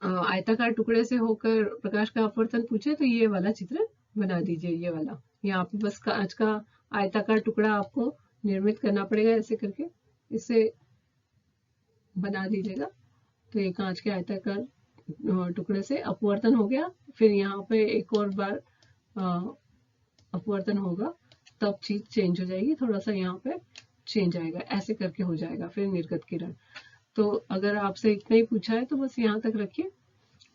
आयताकार टुकड़े से होकर प्रकाश का अपवर्तन पूछे तो ये वाला चित्र बना दीजिए, ये वाला। यहाँ पे बस कांच का आयताकार टुकड़ा आपको निर्मित करना पड़ेगा, ऐसे करके इसे बना दीजिएगा। तो ये कांच के आयताकार टुकड़े से अपवर्तन हो गया। फिर यहाँ पे एक और बार अपवर्तन होगा तब चीज चेंज हो जाएगी, थोड़ा सा यहाँ पे चेंज आएगा, ऐसे करके हो जाएगा फिर निर्गत किरण। तो अगर आपसे इतना ही पूछा है तो बस यहाँ तक रखिए।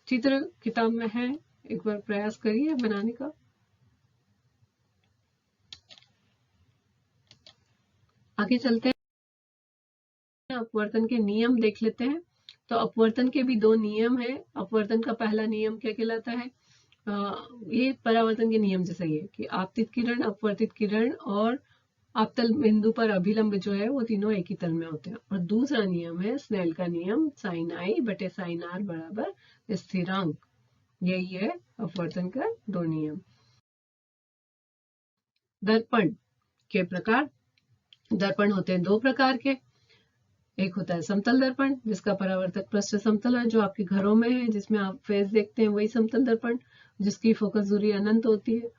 चित्र किताब में है, एक बार प्रयास करिए बनाने का। आगे चलते हैं, अपवर्तन के नियम देख लेते हैं। तो अपवर्तन के भी दो नियम है। अपवर्तन का पहला नियम क्या कहलाता है? ये परावर्तन के नियम जैसा ही है कि आपतित किरण, अपवर्तित किरण और आपतल बिंदु पर अभिलंब जो है वो तीनों एक ही तल में होते हैं। और दूसरा नियम है स्नेल का नियम, साइन आई बटे साइन आर बराबर स्थिरांक। यही है अपवर्तन का दो नियम। दर्पण के प्रकार। दर्पण होते हैं दो प्रकार के। एक होता है समतल दर्पण जिसका परावर्तक पृष्ठ समतल है, जो आपके घरों में है, जिसमें आप फेस देखते हैं, वही समतल दर्पण जिसकी फोकस दूरी अनंत होती है।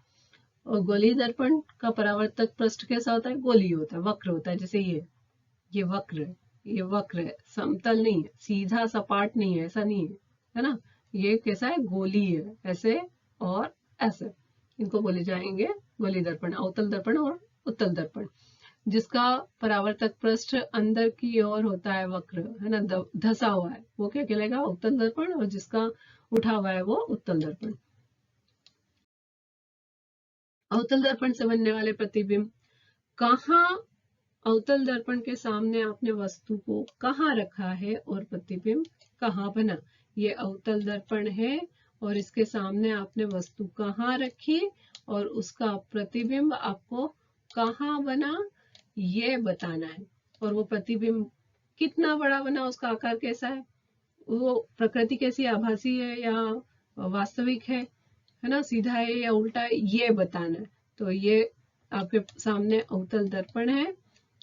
और गोलीय दर्पण का परावर्तक पृष्ठ कैसा होता है? गोलीय होता है, वक्र होता है। जैसे ये वक्र है, ये वक्र है, समतल नहीं है, सीधा सपाट नहीं है, ऐसा नहीं है ना। ये कैसा है? गोलीय है, ऐसे और ऐसे। इनको बोले जाएंगे गोलीय दर्पण। अवतल दर्पण और उत्तल दर्पण, जिसका परावर्तक पृष्ठ अंदर की ओर होता है, वक्र है ना, धसा हुआ है, वो क्या कहलाएगा? अवतल दर्पण। और जिसका उठा हुआ है वो उत्तल दर्पण। अवतल दर्पण से बनने वाले प्रतिबिंब। कहाँ अवतल दर्पण के सामने आपने वस्तु को कहाँ रखा है और प्रतिबिंब कहाँ बना? ये अवतल दर्पण है और इसके सामने आपने वस्तु कहाँ रखी और उसका प्रतिबिंब आपको कहाँ बना, ये बताना है। और वो प्रतिबिंब कितना बड़ा बना, उसका आकार कैसा है, वो प्रकृति कैसी, आभासी है या वास्तविक है ना, सीधा है या उल्टा है, ये बताना है। तो ये आपके सामने अवतल दर्पण है।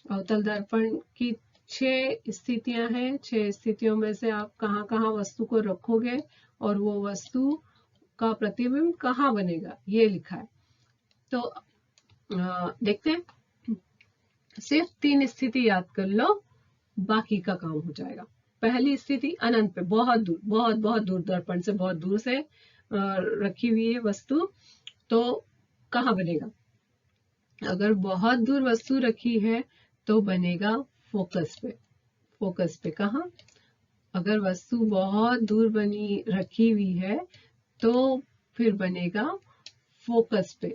अवतल दर्पण की 6 स्थितियां हैं। 6 स्थितियों में से आप कहाँ कहाँ वस्तु को रखोगे और वो वस्तु का प्रतिबिंब कहाँ बनेगा, ये लिखा है। तो देखते हैं। सिर्फ 3 स्थिति याद कर लो, बाकी का काम हो जाएगा। पहली स्थिति अनंत पे, बहुत दूर, बहुत बहुत दूर, दर्पण से बहुत दूर से रखी हुई है वस्तु, तो कहाँ बनेगा? अगर बहुत दूर वस्तु रखी है तो बनेगा फोकस पे। फोकस पे कहाँ? अगर वस्तु बहुत दूर बनी रखी हुई है तो फिर बनेगा फोकस पे।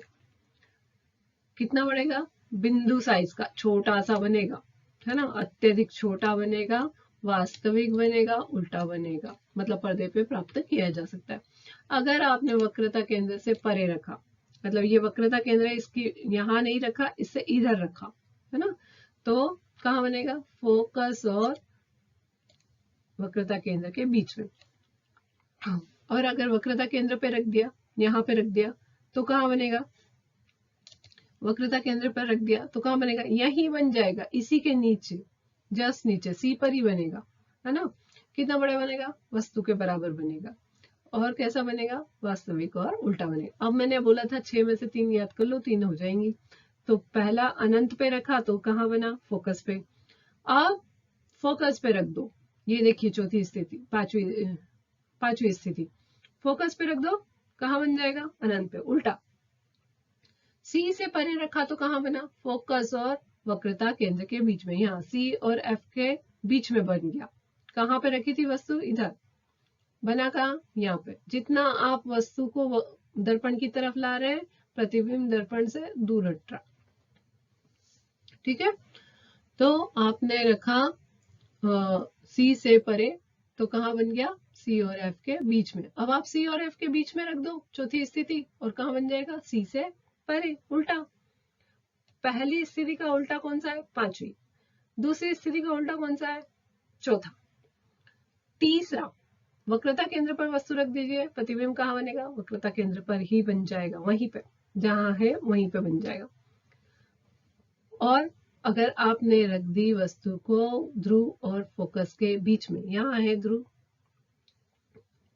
कितना बनेगा? बिंदु साइज का छोटा सा बनेगा, है ना, अत्यधिक छोटा बनेगा, वास्तविक बनेगा, उल्टा बनेगा, मतलब पर्दे पे प्राप्त किया जा सकता है। अगर आपने वक्रता केंद्र से परे रखा, मतलब ये वक्रता केंद्र है, इसकी यहाँ नहीं रखा, इससे इधर रखा, है ना, तो कहाँ बनेगा? फोकस और वक्रता केंद्र के बीच में। और अगर वक्रता केंद्र पे रख दिया, यहाँ पे रख दिया, तो कहाँ बनेगा? वक्रता केंद्र पर रख दिया तो कहाँ बनेगा? यही बन जाएगा, इसी के नीचे, जस्ट नीचे, सी पर ही बनेगा, है ना। कितना बड़ा बनेगा? वस्तु के बराबर बनेगा। और कैसा बनेगा? वास्तविक और उल्टा बनेगा। अब मैंने बोला था 6 में से 3 याद कर लो, 3 हो जाएंगी। तो पहला अनंत पे रखा तो कहाँ बना? फोकस पे। अब फोकस पे रख दो, ये देखिए चौथी स्थिति, पांचवी स्थिति, फोकस पे रख दो, कहाँ बन जाएगा? अनंत पे, उल्टा। सी से परे रखा तो कहाँ बना? फोकस और वक्रता केंद्र के बीच में, यहाँ सी और एफ के बीच में बन गया। कहाँ पे रखी थी वस्तु? इधर। बना कहाँ? यहाँ पे। जितना आप वस्तु को दर्पण की तरफ ला रहे हैं, प्रतिबिंब दर्पण से दूर हट रहा। ठीक है, तो आपने रखा सी से परे, तो कहाँ बन गया? सी और एफ के बीच में। अब आप सी और एफ के बीच में रख दो चौथी स्थिति, और कहाँ बन जाएगा? सी से परे, उल्टा। पहली स्थिति का उल्टा कौन सा है? पांचवी। दूसरी स्थिति का उल्टा कौन सा है? चौथा। तीसरा, वक्रता केंद्र पर वस्तु रख दीजिए, प्रतिबिंब कहाँ बनेगा? वक्रता केंद्र पर ही बन जाएगा, वहीं पे, जहां है वहीं पे बन जाएगा। और अगर आपने रख दी वस्तु को ध्रुव और फोकस के बीच में, यहाँ है ध्रुव,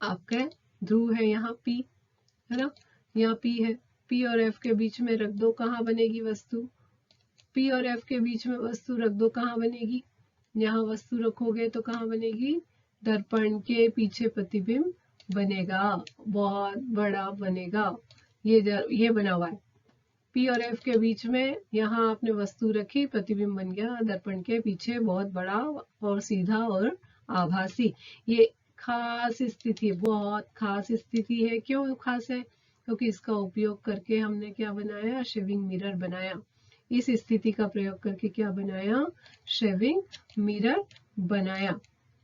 आपका ध्रुव है यहाँ P, है ना, यहाँ P है, P और F के बीच में रख दो, कहाँ बनेगी वस्तु? P और F के बीच में वस्तु रख दो, कहाँ बनेगी? यहाँ वस्तु रखोगे तो कहाँ बनेगी? दर्पण के पीछे प्रतिबिंब बनेगा, बहुत बड़ा बनेगा। ये बना हुआ है P और F के बीच में, यहाँ आपने वस्तु रखी, प्रतिबिंब बन गया दर्पण के पीछे, बहुत बड़ा और सीधा और आभासी। ये खास स्थिति है, बहुत खास स्थिति है। क्यों खास है? क्योंकि इसका उपयोग करके हमने क्या बनाया? शेविंग मिरर बनाया। इस स्थिति का प्रयोग करके क्या बनाया? शेविंग मिरर बनाया।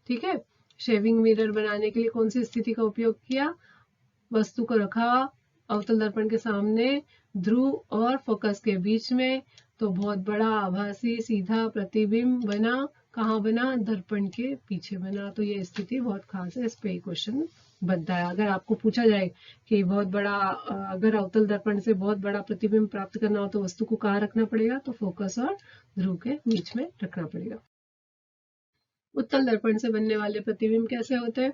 ठीक है, शेविंग मिरर बनाने के लिए कौन सी स्थिति का उपयोग किया? वस्तु को रखा अवतल दर्पण के सामने, ध्रुव और फोकस के बीच में, तो बहुत बड़ा आभासी सीधा प्रतिबिंब बना। कहाँ बना? दर्पण के पीछे बना। तो ये स्थिति बहुत खास है, इस पे क्वेश्चन बनता है। अगर आपको पूछा जाए कि बहुत बड़ा, अगर अवतल दर्पण से बहुत बड़ा प्रतिबिंब प्राप्त करना हो तो वस्तु को कहाँ रखना पड़ेगा? तो फोकस और ध्रुव के बीच में रखना पड़ेगा। उत्तल दर्पण से बनने वाले प्रतिबिंब कैसे होते हैं?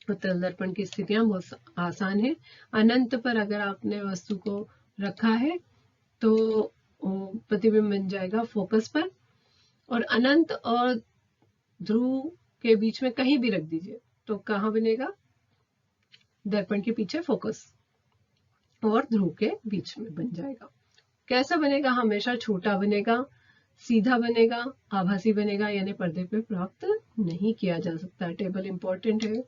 उत्तल दर्पण की स्थितियां बहुत आसान है। अनंत पर अगर आपने वस्तु को रखा है तो प्रतिबिंब बन जाएगा फोकस पर, और अनंत और ध्रुव के बीच में कहीं भी रख दीजिए तो कहाँ बनेगा? दर्पण के पीछे फोकस और ध्रुव के बीच में बन जाएगा। कैसा बनेगा? हमेशा छोटा बनेगा, सीधा बनेगा, आभासी बनेगा, यानी पर्दे पे प्राप्त नहीं किया जा सकता। टेबल इंपॉर्टेंट है।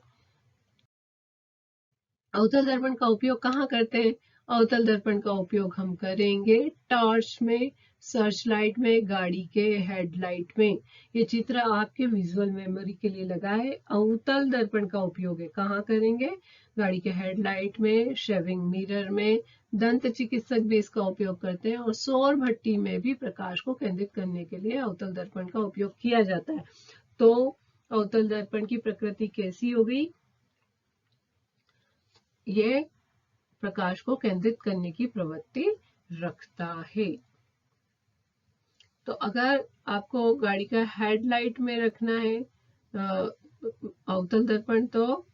अवतल दर्पण का उपयोग कहाँ करते हैं? अवतल दर्पण का उपयोग हम करेंगे टॉर्च में, सर्च लाइट में, गाड़ी के हेडलाइट में। ये चित्र आपके विजुअल मेमोरी के लिए लगा है। अवतल दर्पण का उपयोग है कहाँ करेंगे? गाड़ी के हेडलाइट में, शेविंग मिरर में, दंत चिकित्सक भी इसका उपयोग करते हैं, और सौर भट्टी में भी प्रकाश को केंद्रित करने के लिए अवतल दर्पण का उपयोग किया जाता है। तो अवतल दर्पण की प्रकृति कैसी हो गई? ये प्रकाश को केंद्रित करने की प्रवृत्ति रखता है। तो अगर आपको गाड़ी का हेडलाइट में रखना है अवतल दर्पण, तो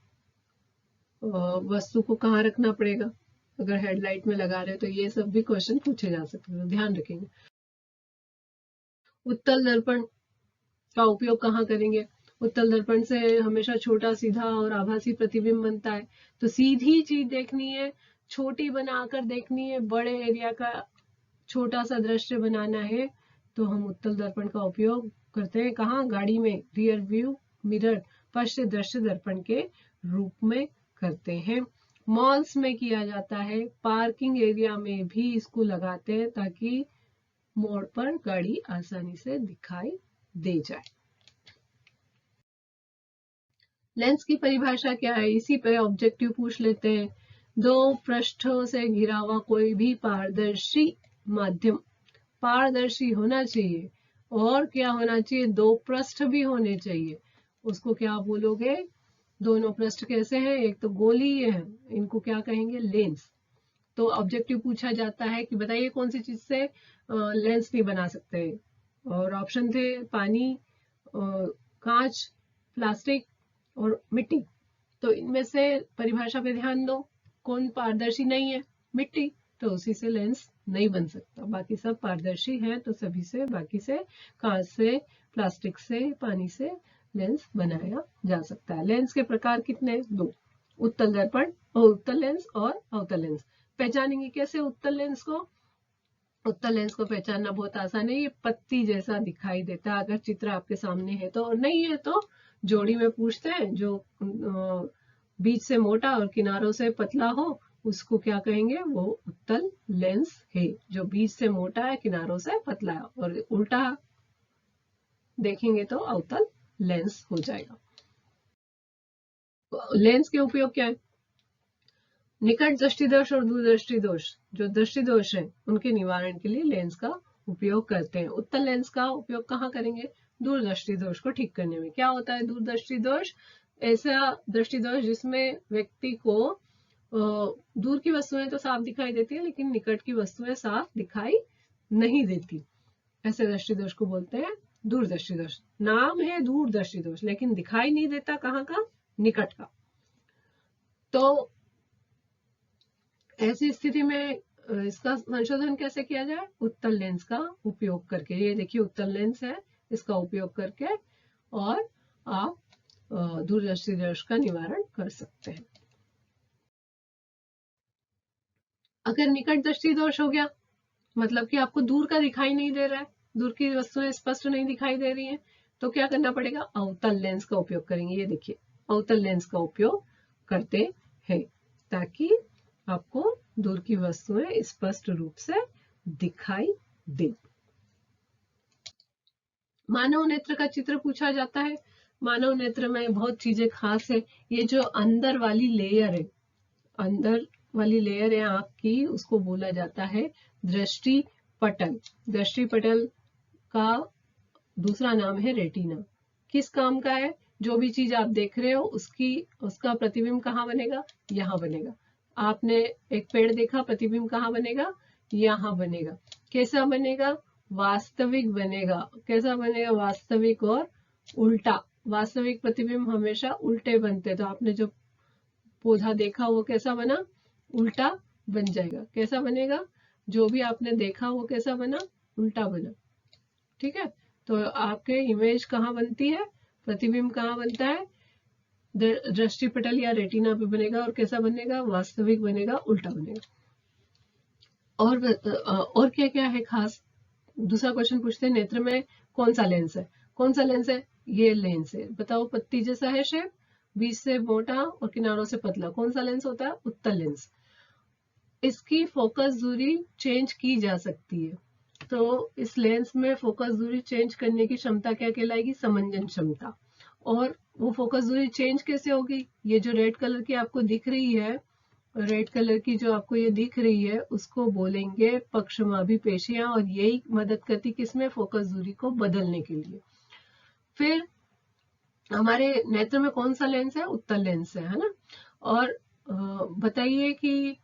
वस्तु को कहाँ रखना पड़ेगा? अगर हेडलाइट में लगा रहे तो ये सब भी क्वेश्चन पूछे जा सकते हैं, ध्यान रखेंगे। उत्तल दर्पण का उपयोग कहाँ करेंगे? उत्तल दर्पण से हमेशा छोटा, सीधा और आभासी प्रतिबिंब बनता है। तो सीधी चीज देखनी है, छोटी बनाकर देखनी है, बड़े एरिया का छोटा सा दृश्य बनाना है, तो हम उत्तल दर्पण का उपयोग करते हैं। कहाँ? गाड़ी में रियर व्यू मिरर, पश्च दृश्य दर्पण के रूप में करते हैं। मॉल्स में किया जाता है, पार्किंग एरिया में भी इसको लगाते हैं ताकि मोड़ पर गाड़ी आसानी से दिखाई दे जाए। लेंस की परिभाषा क्या है, इसी पे ऑब्जेक्टिव पूछ लेते हैं। दो पृष्ठों से घिरा हुआ कोई भी पारदर्शी माध्यम, पारदर्शी होना चाहिए और क्या होना चाहिए, दो पृष्ठ भी होने चाहिए। उसको क्या बोलोगे, दोनों पृष्ठ कैसे हैं, एक तो गोलीय है, इनको क्या कहेंगे, लेंस। तो ऑब्जेक्टिव पूछा जाता है कि बताइए कौन सी चीज से लेंस नहीं बना सकते, और ऑप्शन थे पानी, कांच, प्लास्टिक और मिट्टी। तो इनमें से परिभाषा पे ध्यान दो, कौन पारदर्शी नहीं है, मिट्टी, तो उसी से लेंस नहीं बन सकता। बाकी सब पारदर्शी है, तो सभी से, बाकी से, कांच से, प्लास्टिक से, पानी से लेंस बनाया जा सकता है। लेंस के प्रकार कितने, दो, उत्तल दर्पण और उत्तल लेंस और अवतल लेंस। पहचानेंगे कैसे उत्तल लेंस को, उत्तल लेंस को पहचानना बहुत आसान है, ये पत्ती जैसा दिखाई देता है अगर चित्र आपके सामने है तो, और नहीं है तो जोड़ी में पूछते हैं, जो बीच से मोटा और किनारों से पतला हो उसको क्या कहेंगे, वो उत्तल लेंस है। जो बीच से मोटा है, किनारों से पतला है, और उल्टा देखेंगे तो अवतल लेंस हो जाएगा। लेंस के उपयोग क्या है, निकट दृष्टि दोष और दूरदृष्टि दोष, जो दृष्टि दोष है उनके निवारण के लिए लेंस का उपयोग करते हैं। उत्तल लेंस का उपयोग कहाँ करेंगे, दूरदृष्टि दोष को ठीक करने में। क्या होता है दूरदृष्टि दोष, ऐसा दृष्टि दोष जिसमें व्यक्ति को दूर की वस्तुएं तो साफ दिखाई देती है लेकिन निकट की वस्तुएं साफ दिखाई नहीं देती, ऐसे दृष्टि दोष को बोलते हैं दूरदृष्टि दोष। नाम है दूरदृष्टि दोष लेकिन दिखाई नहीं देता कहाँ का, निकट का। तो ऐसी स्थिति में इसका संशोधन कैसे किया जाए, उत्तल लेंस का उपयोग करके। ये देखिए उत्तल लेंस है, इसका उपयोग करके और आप दूरदृष्टि दोष का निवारण कर सकते हैं। अगर निकट दृष्टि दोष हो गया, मतलब कि आपको दूर का दिखाई नहीं दे रहा है, दूर की वस्तुएं स्पष्ट नहीं दिखाई दे रही हैं, तो क्या करना पड़ेगा, अवतल लेंस का उपयोग करेंगे। ये देखिए अवतल लेंस का उपयोग करते हैं ताकि आपको दूर की वस्तुएं स्पष्ट रूप से दिखाई दे। मानव नेत्र का चित्र पूछा जाता है। मानव नेत्र में बहुत चीजें खास है। ये जो अंदर वाली लेयर है, अंदर वाली लेयर है आंख की, उसको बोला जाता है दृष्टि पटल। दृष्टि पटल का दूसरा नाम है रेटिना। किस काम का है, जो भी चीज आप देख रहे हो उसका प्रतिबिंब कहाँ बनेगा, यहाँ बनेगा। आपने एक पेड़ देखा, प्रतिबिंब कहाँ बनेगा, यहाँ बनेगा। कैसा बनेगा, वास्तविक बनेगा। कैसा बनेगा, वास्तविक और उल्टा। वास्तविक प्रतिबिंब हमेशा उल्टे बनते, तो आपने जो पौधा देखा वो कैसा बना, उल्टा बन जाएगा। कैसा बनेगा, जो भी आपने देखा वो कैसा बना, उल्टा बना। ठीक है, तो आपके इमेज कहाँ बनती है, प्रतिबिंब कहाँ बनता है, दृष्टि पटल या रेटिना पे बनेगा। और कैसा बनेगा, वास्तविक बनेगा, उल्टा बनेगा। और क्या क्या है खास। दूसरा क्वेश्चन पूछते हैं, नेत्र में कौन सा लेंस है, कौन सा लेंस है, ये लेंस है। बताओ, पत्ती जैसा है शेप, बीच से मोटा और किनारों से पतला, कौन सा लेंस होता है, उत्तल लेंस। इसकी फोकस दूरी चेंज की जा सकती है, तो इस लेंस में फोकस दूरी चेंज करने की क्षमता क्या कहलाएगी, समंजन क्षमता। और वो फोकस दूरी चेंज कैसे होगी, ये जो रेड कलर की आपको दिख रही है, रेड कलर की जो आपको ये दिख रही है, उसको बोलेंगे पक्षमाभि पेशियां, और यही मदद करती किसमें, फोकस दूरी को बदलने के लिए। फिर हमारे नेत्र में कौन सा लेंस है, उत्तल लेंस है ना। और बताइए कि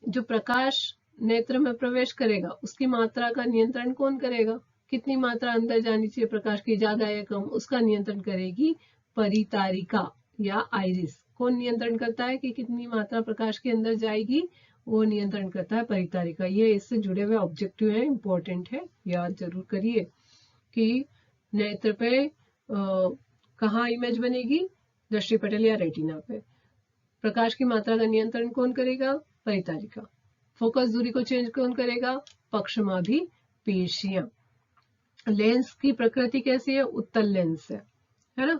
जो प्रकाश नेत्र में प्रवेश करेगा उसकी मात्रा का नियंत्रण कौन करेगा, कितनी मात्रा अंदर जानी चाहिए प्रकाश की, ज्यादा या कम, उसका नियंत्रण करेगी परितारिका या आइरिस। कौन नियंत्रण करता है कि कितनी मात्रा प्रकाश के अंदर जाएगी, वो नियंत्रण करता है परितारिका। ये इससे जुड़े हुए ऑब्जेक्टिव है, इंपॉर्टेंट है, याद जरूर करिए कि नेत्र पे कहाँ इमेज बनेगी, दृष्टि पटल या रेटिना पे। प्रकाश की मात्रा का नियंत्रण कौन करेगा, परितारिका। फोकस दूरी को चेंज कौन करेगा, पक्षमाभि पेशियां। लेंस की प्रकृति कैसी है, उत्तल लेंस है ना।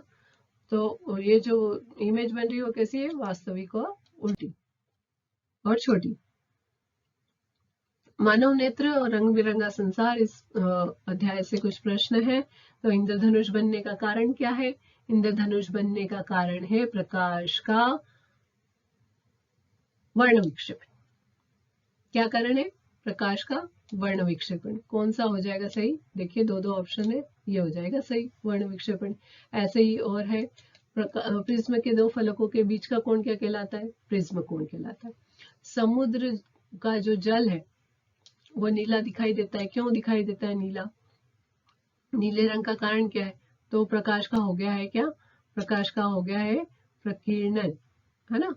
तो ये जो इमेज बन रही है वो कैसी है, वास्तविक और उल्टी और छोटी। मानव नेत्र और रंग बिरंगा संसार, इस अध्याय से कुछ प्रश्न है। तो इंद्रधनुष बनने का कारण क्या है? इंद्रधनुष बनने का कारण है प्रकाश का वर्ण विक्षेपण। क्या कारण है? प्रकाश का वर्ण विक्षेपण। कौन सा हो जाएगा सही? देखिए दो दो ऑप्शन है, ये हो जाएगा सही, वर्ण विक्षेपण। ऐसे ही और है, प्रिज्म के दो फलकों के बीच का कोण क्या कहलाता है? प्रिज्म कोण कहलाता है। समुद्र का जो जल है वो नीला दिखाई देता है। क्यों दिखाई देता है नीला? नीले रंग का कारण क्या है? तो प्रकाश का हो गया है क्या? प्रकाश का हो गया है प्रकीर्णन, है ना।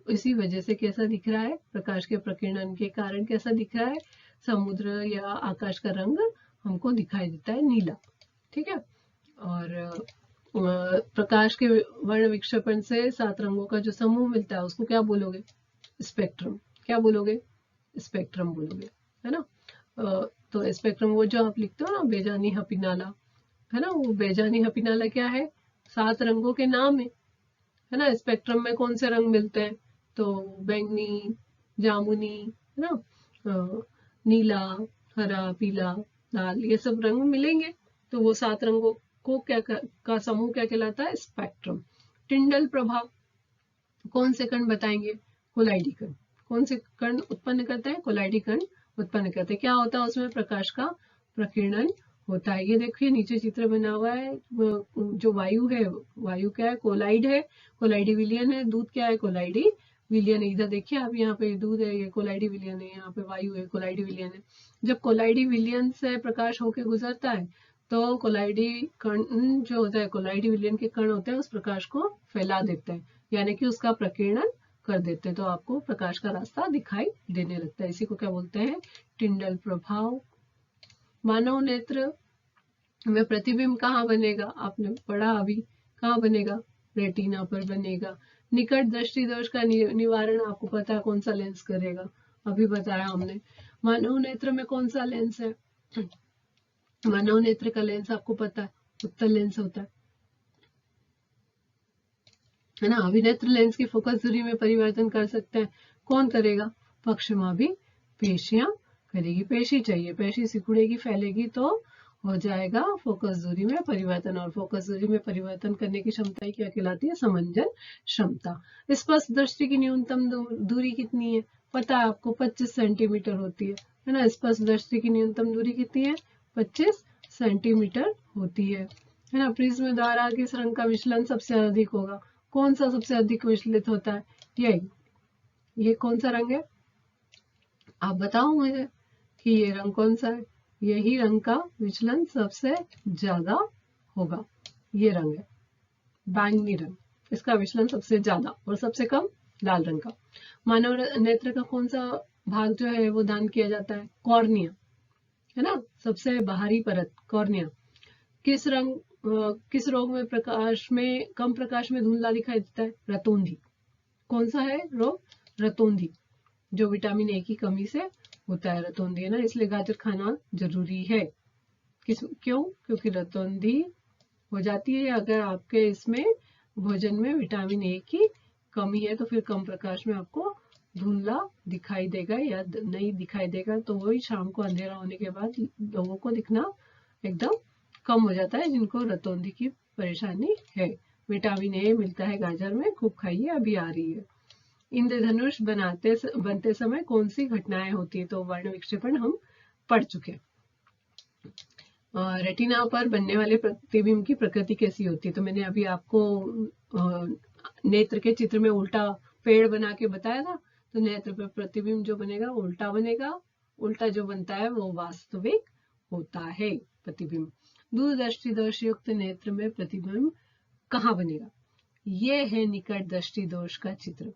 इसी वजह से कैसा दिख रहा है? प्रकाश के प्रकीर्णन के कारण कैसा दिख रहा है? समुद्र या आकाश का रंग हमको दिखाई देता है नीला। ठीक है। और प्रकाश के वर्ण विक्षेपण से 7 रंगों का जो समूह मिलता है उसको क्या बोलोगे? स्पेक्ट्रम। क्या बोलोगे? स्पेक्ट्रम बोलोगे, है ना। तो स्पेक्ट्रम वो जो आप लिखते हो ना, बेजानी हपीनाला, है ना, वो बेजानी हपीनाला क्या है? 7 रंगों के नाम है ना। स्पेक्ट्रम में कौन से रंग मिलते हैं? तो बैंगनी, जामुनी, है ना, नीला, हरा, पीला, लाल, ये सब रंग मिलेंगे। तो वो 7 रंगों को क्या का समूह क्या कहलाता है? स्पेक्ट्रम। टिंडल प्रभाव, कौन से कण बताएंगे? कोलाइडी कण। कौन से कण उत्पन्न करते हैं? कोलाइडी कण उत्पन्न करते हैं। क्या होता है उसमें? प्रकाश का प्रकीर्णन होता है। ये देखिए नीचे चित्र बना हुआ है, जो वायु है, वायु क्या है? कोलाइड है, कोलाइडी विलियन है। दूध क्या है? कोलाइडी विलियन है। इधर देखिए आप, यहाँ पे दूध है, ये कोलाइडी विलियन है, यहाँ पे वायु है, कोलाइडी विलियन है। जब कोलाइडी विलियन से प्रकाश होकर गुजरता है तो कोलाइडी कण जो होता है, कोलाइडी विलियन के कण होते हैं, उस प्रकाश को फैला देते हैं, यानी कि उसका प्रकीर्णन कर देते हैं, तो आपको प्रकाश का रास्ता दिखाई देने लगता है। इसी को क्या बोलते हैं? टिंडल प्रभाव। मानव नेत्र में प्रतिबिंब कहाँ बनेगा? आपने पढ़ा अभी, कहाँ बनेगा? रेटिना पर बनेगा। निकट दृष्टि दोष का निवारण आपको पता है कौन सा लेंस करेगा? अभी बताया हमने। मानव नेत्र में कौन सा लेंस है? मानव नेत्र का लेंस आपको पता है, उत्तल लेंस होता है ना। अभिनेत्र लेंस की फोकस दूरी में परिवर्तन कर सकते हैं। कौन करेगा? पक्षमाभी पेशियां करेगी। पेशी चाहिए, पेशी सिकुड़ेगी, फैलेगी तो हो जाएगा फोकस दूरी में परिवर्तन। और फोकस दूरी में परिवर्तन करने की क्षमता क्या कहलाती है? समंजन क्षमता। स्पष्ट दृष्टि की न्यूनतम दूरी कितनी है? पता है आपको, 25 सेंटीमीटर होती है ना। स्पष्ट दृष्टि की न्यूनतम दूरी कितनी है? 25 सेंटीमीटर होती है ना। प्रिज्म द्वारा किस रंग का विचलन सबसे अधिक होगा? कौन सा सबसे अधिक विचलित होता है? ये कौन सा रंग है? आप बताओ मुझे कि ये रंग कौन सा है? यही रंग का विचलन सबसे ज्यादा होगा। ये रंग है बैंगनी रंग, इसका विचलन सबसे ज्यादा, और सबसे कम लाल रंग का। मानव नेत्र का कौन सा भाग जो है वो दान किया जाता है? कॉर्निया, है ना, सबसे बाहरी परत कॉर्निया। किस रोग में प्रकाश में कम प्रकाश में धुंधला दिखाई देता है? रतौंधी। कौन सा है रोग? रतौंधी, जो विटामिन ए की कमी से होता है रतौंधी, है ना। इसलिए गाजर खाना जरूरी है। क्यों? क्योंकि रतौंधी हो जाती है अगर आपके इसमें भोजन में विटामिन ए की कमी है, तो फिर कम प्रकाश में आपको धुंधला दिखाई देगा या नहीं दिखाई देगा। तो वही शाम को अंधेरा होने के बाद लोगों को दिखना एकदम कम हो जाता है, जिनको रतौंधी की परेशानी है। विटामिन ए मिलता है गाजर में, खूब खाइए, अभी आ रही है। इंद्रधनुष बनते समय कौन सी घटनाएं होती है? तो वर्ण विक्षेपण हम पढ़ चुके। रेटिना पर बनने वाले प्रतिबिंब की प्रकृति कैसी होती है? तो मैंने अभी आपको नेत्र के चित्र में उल्टा पेड़ बना के बताया था। तो नेत्र पर प्रतिबिंब जो बनेगा उल्टा बनेगा। उल्टा जो बनता है वो वास्तविक होता है प्रतिबिंब। दूरदृष्टि दोष युक्त नेत्र में प्रतिबिंब कहाँ बनेगा? ये है निकट दृष्टि दोष का चित्र।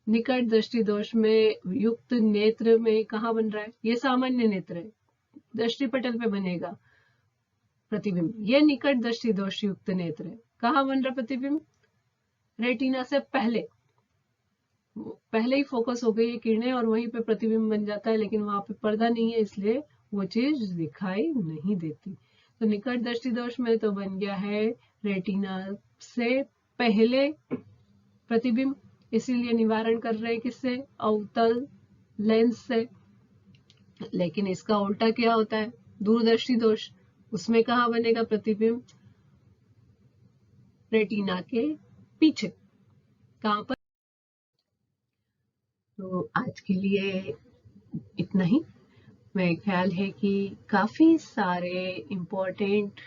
निकट दृष्टि दोष में युक्त नेत्र में कहाँ बन रहा है? ये सामान्य नेत्र है, दृष्टि पटल पे बनेगा प्रतिबिंब। ये निकट दृष्टि दोष युक्त नेत्र है। कहाँ बन रहा प्रतिबिंब? रेटिना से पहले ही फोकस हो गई है किरणें और वहीं पे प्रतिबिंब बन जाता है, लेकिन वहां पे पर्दा नहीं है, इसलिए वो चीज दिखाई नहीं देती। तो निकट दृष्टि दोष में तो बन गया है रेटिना से पहले प्रतिबिंब, इसीलिए निवारण कर रहे हैं किससे, अवतल लेंस से। लेकिन इसका उल्टा क्या होता है, दूरदर्शी दोष, उसमें कहाँ बनेगा प्रतिबिंब, रेटिना के पीछे, कहाँ पर। तो आज के लिए इतना ही। मेरा ख्याल है कि काफी सारे इम्पोर्टेंट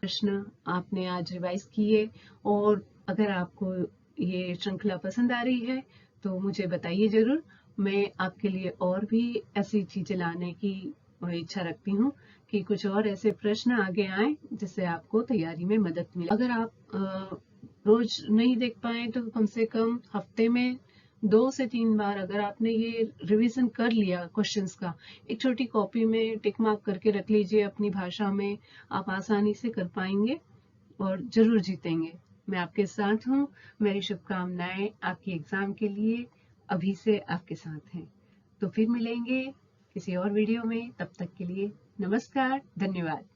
प्रश्न आपने आज रिवाइज किए, और अगर आपको ये श्रृंखला पसंद आ रही है तो मुझे बताइए जरूर। मैं आपके लिए और भी ऐसी चीजें लाने की इच्छा रखती हूँ कि कुछ और ऐसे प्रश्न आगे आए जिससे आपको तैयारी में मदद मिले। अगर आप रोज नहीं देख पाए तो कम से कम हफ्ते में 2 से 3 बार अगर आपने ये रिवीजन कर लिया क्वेश्चंस का, एक छोटी कॉपी में टिक मार्क करके रख लीजिए अपनी भाषा में, आप आसानी से कर पाएंगे और जरूर जीतेंगे। मैं आपके साथ हूँ, मेरी शुभकामनाएं आपकी एग्जाम के लिए अभी से आपके साथ हैं। तो फिर मिलेंगे किसी और वीडियो में, तब तक के लिए नमस्कार, धन्यवाद।